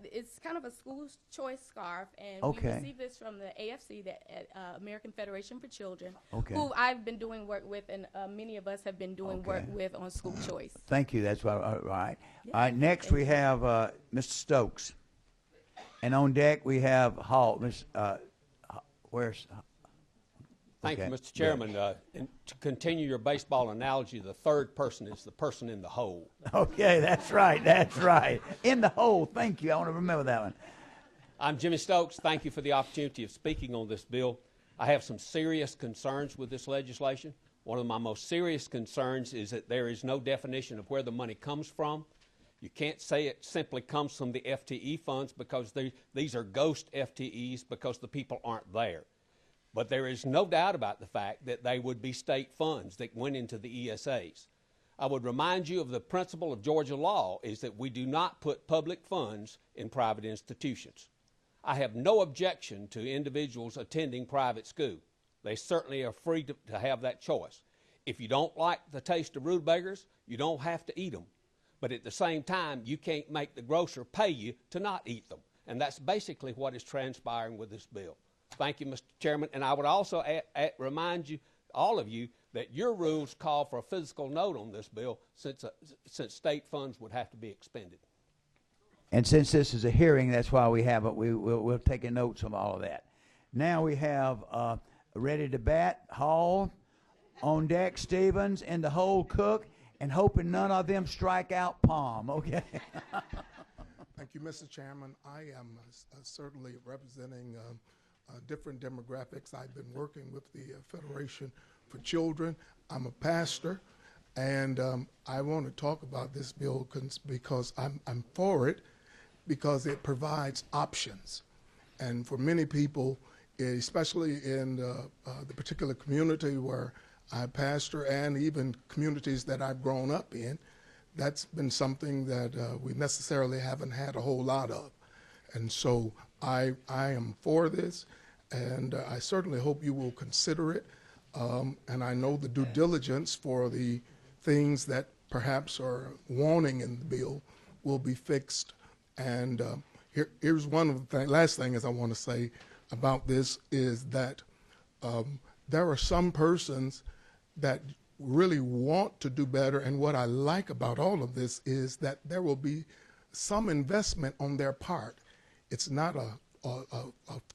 it's kind of a school's choice scarf, and okay. we received this from the AFC, the American Federation for Children, okay. who I've been doing work with, and many of us have been doing work with on school choice. Thank you. That's what. All right. Yeah. All right. Next we have Mr. Stokes, and on deck we have Hall. Where's? Thank you, Mr. Chairman. And to continue your baseball analogy, the third person is the person in the hole. Okay, that's right. That's right. In the hole. Thank you. I want to remember that one. I'm Jimmy Stokes. Thank you for the opportunity of speaking on this bill. I have some serious concerns with this legislation. One of my most serious concerns is that there is no definition of where the money comes from. You can't say it simply comes from the FTE funds because these are ghost FTEs because the people aren't there. But there is no doubt about the fact that they would be state funds that went into the ESAs. I would remind you of the principle of Georgia law is that we do not put public funds in private institutions. I have no objection to individuals attending private school. They certainly are free to have that choice. If you don't like the taste of rutabagas, you don't have to eat them. But at the same time, you can't make the grocer pay you to not eat them. And that's basically what is transpiring with this bill. Thank you, Mr. Chairman. And I would also remind you, all of you, that your rules call for a physical note on this bill since state funds would have to be expended. And since this is a hearing, that's why we have it. We'll take notes of all of that. Now we have ready to bat, Hall, on deck, Stevens, and the whole Cook, and hoping none of them strike out Palm. Okay. Thank you, Mr. Chairman. I am certainly representing different demographics. I've been working with the Federation for Children. I'm a pastor, and I want to talk about this bill because I'm for it, because it provides options. And for many people, especially in the particular community where I pastor and even communities that I've grown up in, that's been something that we necessarily haven't had a whole lot of. And so I am for this, and I certainly hope you will consider it. And I know the due diligence for the things that perhaps are wanting in the bill will be fixed. And here's one of the last things I want to say about this is that there are some persons that really want to do better, and what I like about all of this is that there will be some investment on their part. It's not a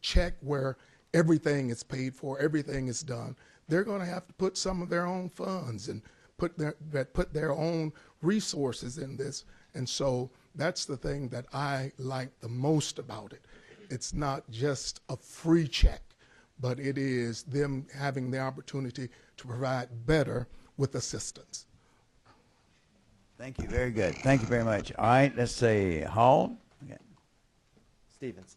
check where everything is paid for, everything is done. They're going to have to put some of their own funds and put their own resources in this. And so that's the thing that I like the most about it. It's not just a free check, but it is them having the opportunity to provide better with assistance. Thank you. Very good. Thank you very much. All right. Let's say Hall. Okay. Stevens.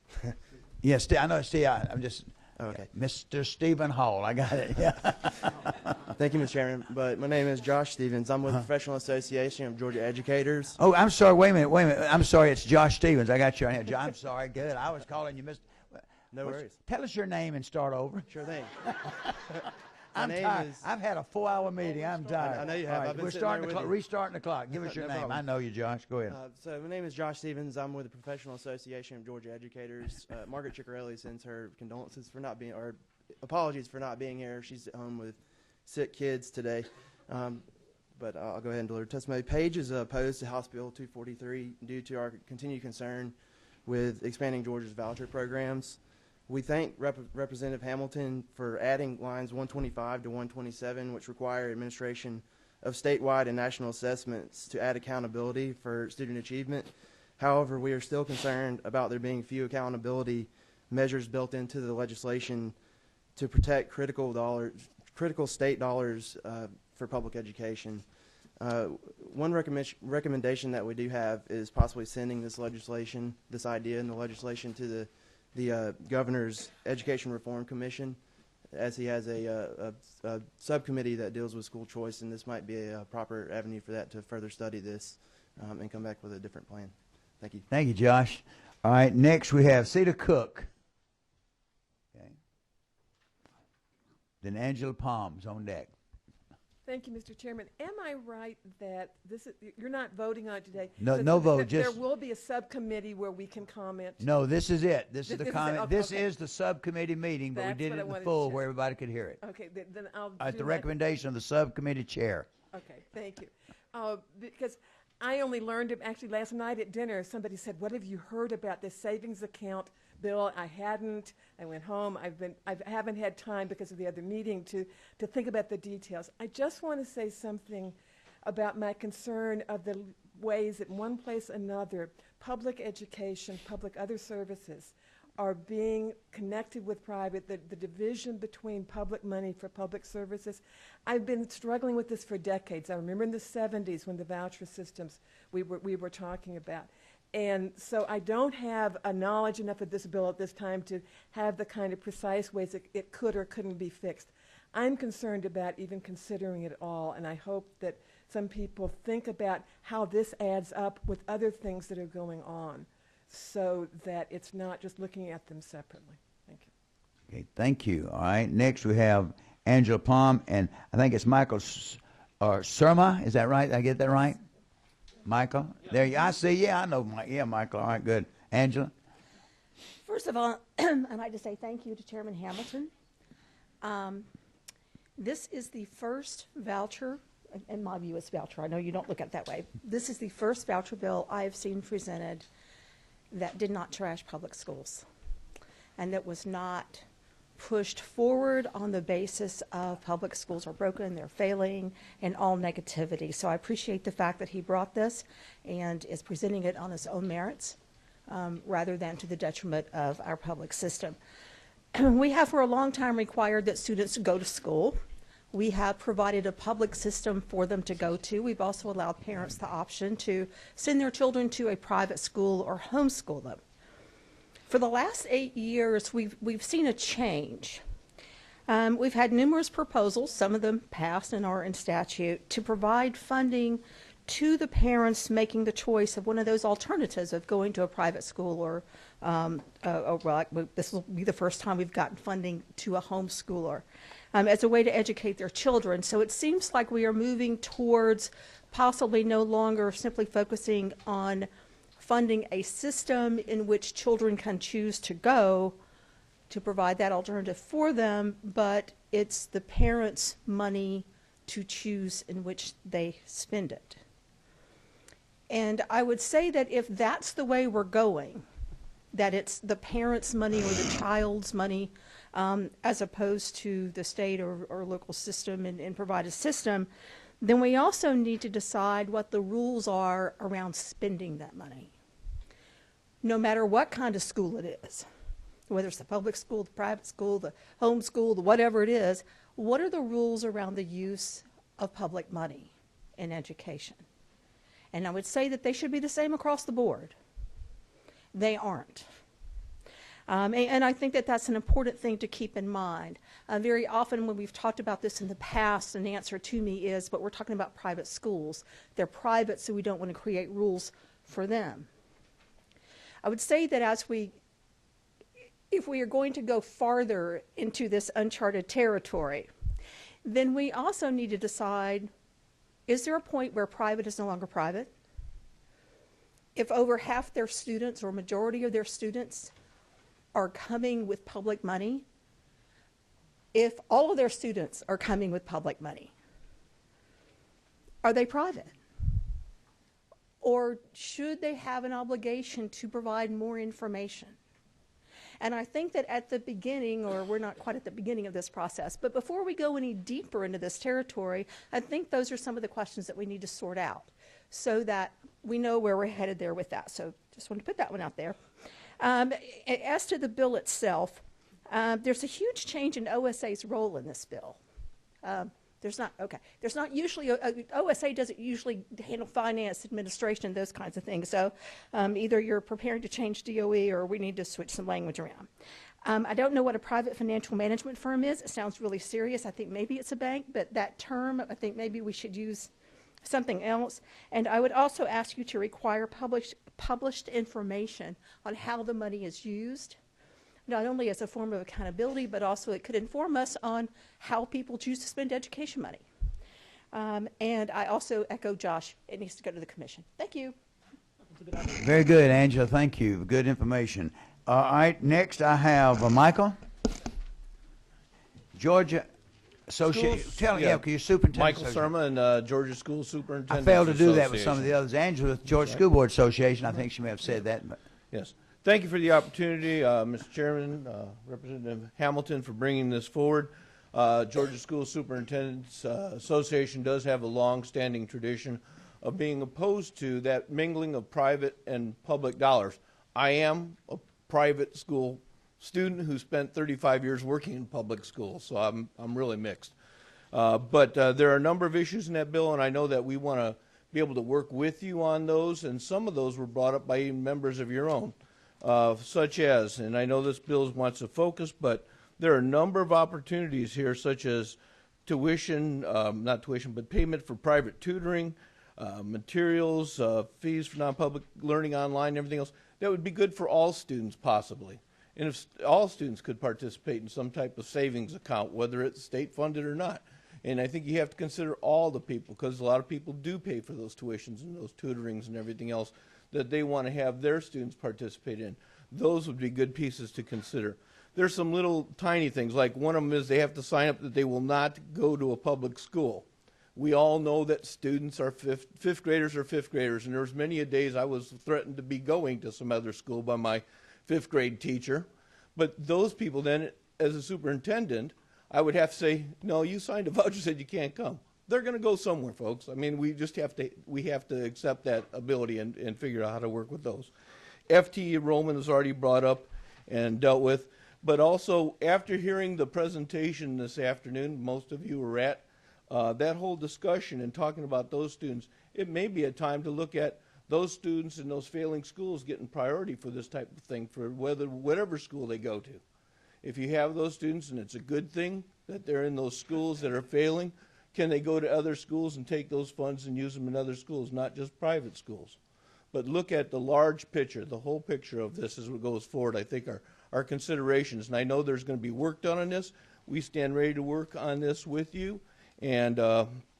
Yes, I know. Steve. I'm just. Okay. Mr. Stephen Hall. I got it. Yeah. Thank you, Mr. Chairman. But my name is Josh Stevens. I'm with the Professional Association of Georgia Educators. Oh, I'm sorry. Wait a minute. I'm sorry. It's Josh Stevens. I got you on here. I'm sorry. Good. I was calling you Mr. No worries. Tell us your name and start over. Sure thing. I'm tired. I've had a 4-hour meeting. I'm tired. I know you have. Right, we're starting restarting the clock. Give us your No name. problem. I know you, Josh. Go ahead. So my name is Josh Stevens. I'm with the Professional Association of Georgia Educators. Margaret Ciccarelli sends her condolences for not being, or apologies for not being here. She's at home with sick kids today. But I'll go ahead and deliver testimony. Page is opposed to House Bill 243 due to our continued concern with expanding Georgia's voucher programs. We thank Representative Hamilton for adding lines 125 to 127, which require administration of statewide and national assessments to add accountability for student achievement. However, we are still concerned about there being few accountability measures built into the legislation to protect critical state dollars for public education. One recommendation that we do have is possibly sending this idea in the legislation to the Governor's Education Reform Commission, as he has a subcommittee that deals with school choice, and this might be a proper avenue for that to further study this and come back with a different plan. Thank you. Thank you, Josh. All right, next we have Cedar Cook. Okay. Then Angela Palms on deck. Thank you, Mr. Chairman. Am I right that you're not voting on it today? No vote. There will be a subcommittee where we can comment. No, this is it. This is the comment. Okay, this is the subcommittee meeting, but we did it in the full where everybody could hear it. Okay, then I'll. At the recommendation of the subcommittee chair. Okay, thank you. Because I only learned it actually last night at dinner. Somebody said, "What have you heard about this savings account bill?" I hadn't. I went home. I haven't had time because of the other meeting to think about the details. I just want to say something about my concern of the ways that one place or another, public education, public other services, are being connected with private, the division between public money for public services. I've been struggling with this for decades. I remember in the 70s when the voucher systems we were talking about. And so I don't have a knowledge enough of this bill at this time to have the kind of precise ways it could or couldn't be fixed. I'm concerned about even considering it all, and I hope that some people think about how this adds up with other things that are going on, so that it's not just looking at them separately. Thank you. Okay, thank you. All right, next we have Angela Plum, and I think it's Michael Surma. Is that right? Did I get that right? Michael? Yeah. There you I see. Yeah, I know. Yeah, Michael. All right, good. Angela? First of all, I'd like to say thank you to Chairman Hamilton. This is the first voucher, in my view it's voucher, I know you don't look at it that way. This is the first voucher bill I have seen presented that did not trash public schools and that was not pushed forward on the basis of public schools are broken, they're failing, and all negativity. So I appreciate the fact that he brought this and is presenting it on his own merits rather than to the detriment of our public system. We have for a long time required that students go to school. We have provided a public system for them to go to. We've also allowed parents the option to send their children to a private school or homeschool them. For the last 8 years, we've seen a change. We've had numerous proposals, some of them passed and are in statute, to provide funding to the parents making the choice of one of those alternatives of going to a private school or this will be the first time we've gotten funding to a homeschooler as a way to educate their children. So it seems like we are moving towards possibly no longer simply focusing on funding a system in which children can choose to go to provide that alternative for them, but it's the parents' money to choose in which they spend it. And I would say that if that's the way we're going, that it's the parents' money or the child's money as opposed to the state or local system and provide a system, then we also need to decide what the rules are around spending that money. No matter what kind of school it is, whether it's the public school, the private school, the home school, the whatever it is, what are the rules around the use of public money in education? And I would say that they should be the same across the board. They aren't. And I think that that's an important thing to keep in mind. Very often when we've talked about this in the past, an answer to me is, but we're talking about private schools. They're private, so we don't want to create rules for them. I would say that if we are going to go farther into this uncharted territory, then we also need to decide, is there a point where private is no longer private? If over half their students or majority of their students are coming with public money, if all of their students are coming with public money, are they private? Or should they have an obligation to provide more information? And I think that at the beginning, or we're not quite at the beginning of this process, but before we go any deeper into this territory, I think those are some of the questions that we need to sort out so that we know where we're headed there with that. So just wanted to put that one out there. As to the bill itself, there's a huge change in OSA's role in this bill. There's not usually, OSA doesn't usually handle finance, administration, those kinds of things. So either you're preparing to change DOE or we need to switch some language around. I don't know what a private financial management firm is. It sounds really serious. I think maybe it's a bank, but that term, I think maybe we should use something else. And I would also ask you to require published information on how the money is used, not only as a form of accountability, but also it could inform us on how people choose to spend education money. And I also echo Josh, it needs to go to the commission. Thank you. Very good, Angela. Thank you. Good information. All right, next I have Michael. Georgia Association. You're superintendent. Michael Surma and Georgia School Superintendent. I failed to do that with some of the others. Angela with Georgia School Board Association. I think she may have said that. But. Yes. Thank you for the opportunity, Mr. Chairman, Representative Hamilton, for bringing this forward. Georgia School Superintendents Association does have a long-standing tradition of being opposed to that mingling of private and public dollars. I am a private school student who spent 35 years working in public schools, so I'm really mixed. But there are a number of issues in that bill, and I know that we want to be able to work with you on those, and some of those were brought up by even members of your own, such as, and I know this bill wants to focus, but there are a number of opportunities here, such as tuition, not tuition, but payment for private tutoring, materials, fees for non-public learning online, and everything else. That would be good for all students, possibly. And if all students could participate in some type of savings account, whether it's state-funded or not. And I think you have to consider all the people, because a lot of people do pay for those tuitions and those tutorings and everything else that they want to have their students participate in. Those would be good pieces to consider. There's some little tiny things, like one of them is they have to sign up that they will not go to a public school. We all know that students are fifth graders are fifth graders, and there's many a days I was threatened to be going to some other school by my fifth grade teacher. But those people then, as a superintendent, I would have to say, no, you signed a voucher, said you can't come. They're going to go somewhere, folks. I mean, we have to accept that ability and figure out how to work with those. FTE enrollment is already brought up and dealt with. But also, after hearing the presentation this afternoon, most of you were at, that whole discussion and talking about those students, it may be a time to look at those students in those failing schools getting priority for this type of thing for whatever school they go to. If you have those students and it's a good thing that they're in those schools that are failing, can they go to other schools and take those funds and use them in other schools, not just private schools? But look at the large picture, the whole picture of this as it goes forward, I think are considerations. And I know there's going to be work done on this. We stand ready to work on this with you and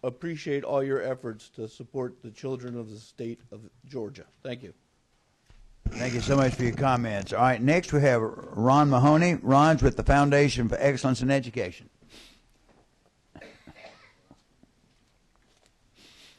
appreciate all your efforts to support the children of the state of Georgia. Thank you. Thank you so much for your comments. All right, next we have Ron Mahoney. Ron's with the Foundation for Excellence in Education.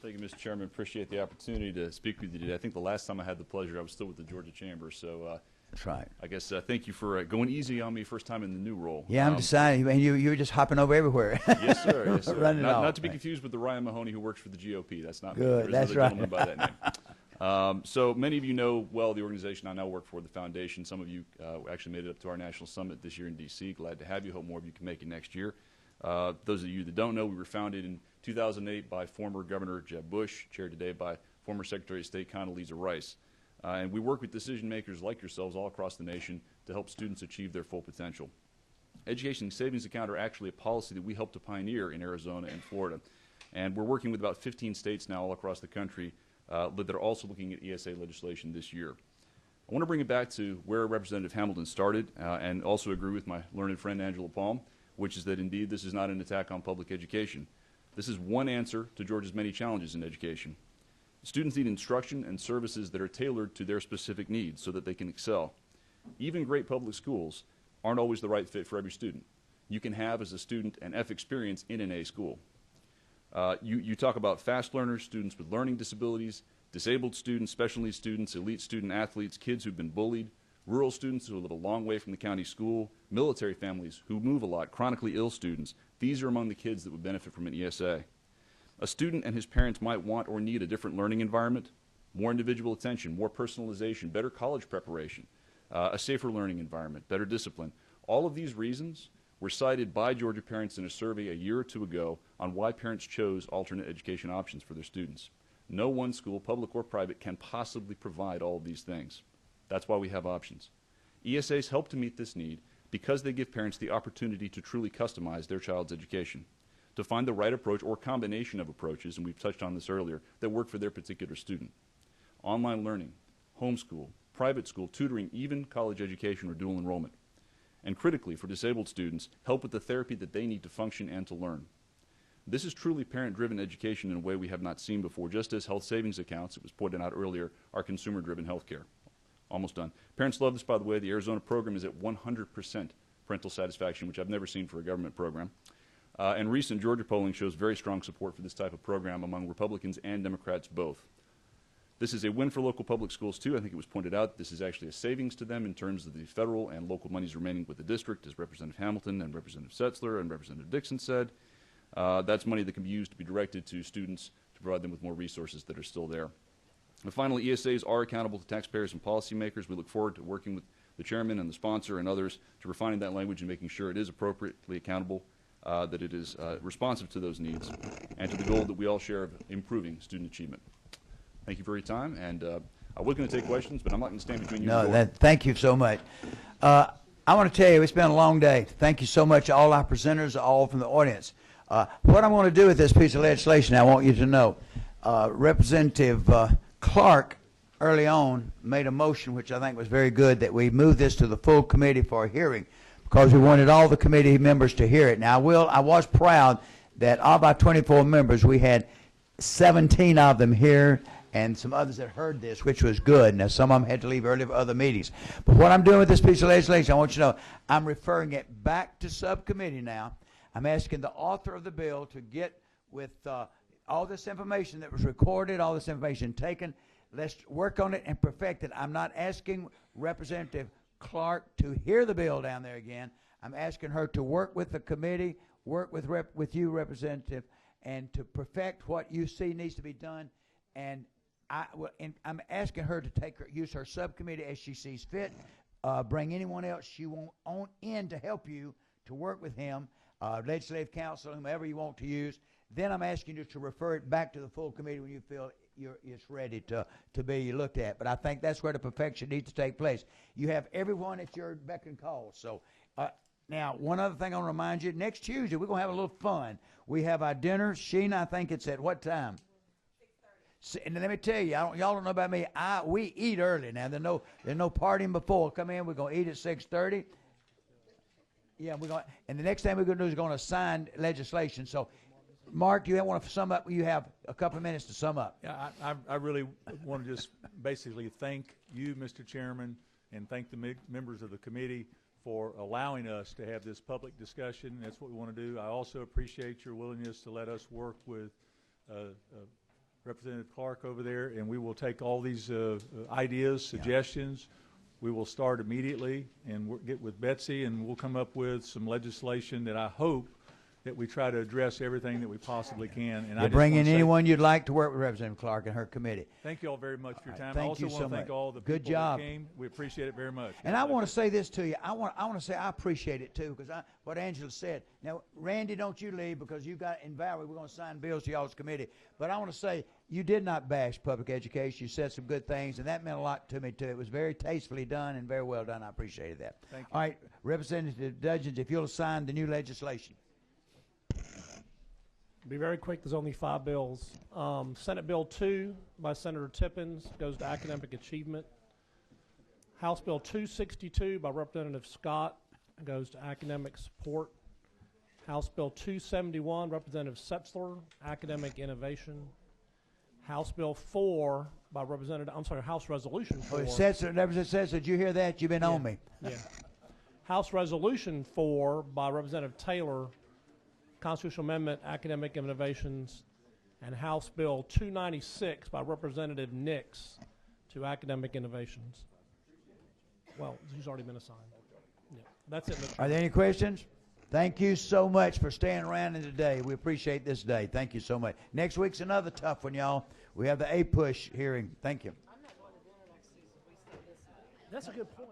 Thank you, Mr. Chairman. Appreciate the opportunity to speak with you today. I think the last time I had the pleasure, I was still with the Georgia Chamber. So that's right. I guess thank you for going easy on me first time in the new role. Yeah, I'm deciding. You were just hopping over everywhere. Yes, sir. Yes, sir. Running off. Not to be confused with the Ryan Mahoney who works for the GOP. That's not good. me. That's right. Gentleman by that name. So many of you know well the organization I now work for, the Foundation. Some of you actually made it up to our national summit this year in D.C. Glad to have you. Hope more of you can make it next year. Those of you that don't know, we were founded in 2008 by former Governor Jeb Bush, chaired today by former Secretary of State Condoleezza Rice. And we work with decision makers like yourselves all across the nation to help students achieve their full potential. Education savings account are actually a policy that we helped to pioneer in Arizona and Florida. And we're working with about 15 states now all across the country that are also looking at ESA legislation this year. I want to bring it back to where Representative Hamilton started and also agree with my learned friend Angela Palm, which is that indeed this is not an attack on public education. This is one answer to Georgia's many challenges in education. Students need instruction and services that are tailored to their specific needs so that they can excel. Even great public schools aren't always the right fit for every student. You can have, as a student, an F experience in an A school. You talk about fast learners, students with learning disabilities, disabled students, special needs students, elite student athletes, kids who've been bullied, rural students who live a long way from the county school, military families who move a lot, chronically ill students. These are among the kids that would benefit from an ESA. A student and his parents might want or need a different learning environment, more individual attention, more personalization, better college preparation, a safer learning environment, better discipline. All of these reasons were cited by Georgia parents in a survey a year or two ago on why parents chose alternate education options for their students. No one school, public or private, can possibly provide all of these things. That's why we have options. ESAs help to meet this need because they give parents the opportunity to truly customize their child's education, to find the right approach or combination of approaches, and we've touched on this earlier, that work for their particular student. Online learning, homeschool, private school, tutoring, even college education or dual enrollment. And critically, for disabled students, help with the therapy that they need to function and to learn. This is truly parent-driven education in a way we have not seen before, just as health savings accounts, it was pointed out earlier, are consumer-driven health care. Almost done. Parents love this, by the way. The Arizona program is at 100% parental satisfaction, which I've never seen for a government program. And recent Georgia polling shows very strong support for this type of program among Republicans and Democrats both. This is a win for local public schools, too. I think it was pointed out this is actually a savings to them in terms of the federal and local monies remaining with the district, as Representative Hamilton and Representative Setzler and Representative Dixon said. That's money that can be used to be directed to students to provide them with more resources that are still there. And finally, ESAs are accountable to taxpayers and policymakers. We look forward to working with the chairman and the sponsor and others to refining that language and making sure it is appropriately accountable, that it is responsive to those needs, and to the goal that we all share of improving student achievement. Thank you for your time, and I was going to take questions, but I'm not going to stand between you and the door. Thank you so much. I want to tell you, it's been a long day. Thank you so much, all our presenters, all from the audience. What I'm going to do with this piece of legislation, I want you to know, Representative Clark early on made a motion, which I think was very good, that we move this to the full committee for a hearing, because we wanted all the committee members to hear it. Now, I was proud that of our 24 members, we had 17 of them here and some others that heard this, which was good. Now, some of them had to leave early for other meetings. But what I'm doing with this piece of legislation, I want you to know, I'm referring it back to subcommittee now. I'm asking the author of the bill to get with all this information that was recorded, all this information taken. Let's work on it and perfect it. I'm not asking Representative Clark to hear the bill down there again. I'm asking her to work with the committee, work with you, Representative, and to perfect what you see needs to be done. And I'm asking her to use her subcommittee as she sees fit. Bring anyone else she want on in to help you to work with him, legislative council, whomever you want to use. Then I'm asking you to refer it back to the full committee when you feel it's ready to be looked at. But I think that's where the perfection needs to take place. You have everyone at your beck and call. So now, one other thing I want to remind you, next Tuesday we're going to have a little fun. We have our dinner. Sheena, I think it's at what time? 6:30. And let me tell you, y'all don't know about me. We eat early now. There's no partying before. Come in, we're going to eat at 6:30. Yeah, and the next thing we're going to do is going to sign legislation. So, Mark, you want to sum up? You have a couple of minutes to sum up. Yeah, I really want to just basically thank you, Mr. Chairman, and thank the members of the committee for allowing us to have this public discussion. That's what we want to do. I also appreciate your willingness to let us work with Representative Clark over there, and we will take all these ideas, suggestions. We will start immediately and get with Betsy, and we'll come up with some legislation that I hope that we try to address everything that we possibly can. And you bring in anyone you'd like to work with Representative Clark and her committee. Thank you all very much for your time. Thank I also you want so to thank much. all the Good people job. that came. We appreciate it very much. And I want to say this to you. I want to say I appreciate it too, because what Angela said. Now, Randy, don't you leave, because you got, and Valerie, we're going to sign bills to y'all's committee. But I want to say you did not bash public education. You said some good things, and that meant a lot to me too. It was very tastefully done and very well done. I appreciated that. Thank you. All right, Representative Dudgeons, if you'll sign the new legislation. Be very quick. There's only 5 bills. Senate Bill 2 by Senator Tippins goes to academic achievement. House Bill 262 by Representative Scott goes to academic support. House Bill 271, Representative Setzler, academic innovation. House Bill 4 by House Resolution 4. Representative Setzler, did you hear that? You've been on me. Yeah. House Resolution 4 by Representative Taylor, Constitutional Amendment, Academic Innovations, and House Bill 296 by Representative Nix to Academic Innovations. Well, he's already been assigned. Yeah, that's it, Mr. Are there any questions? Thank you so much for staying around in today. We appreciate this day. Thank you so much. Next week's another tough one, y'all. We have the A-Push hearing. Thank you. That's a good point.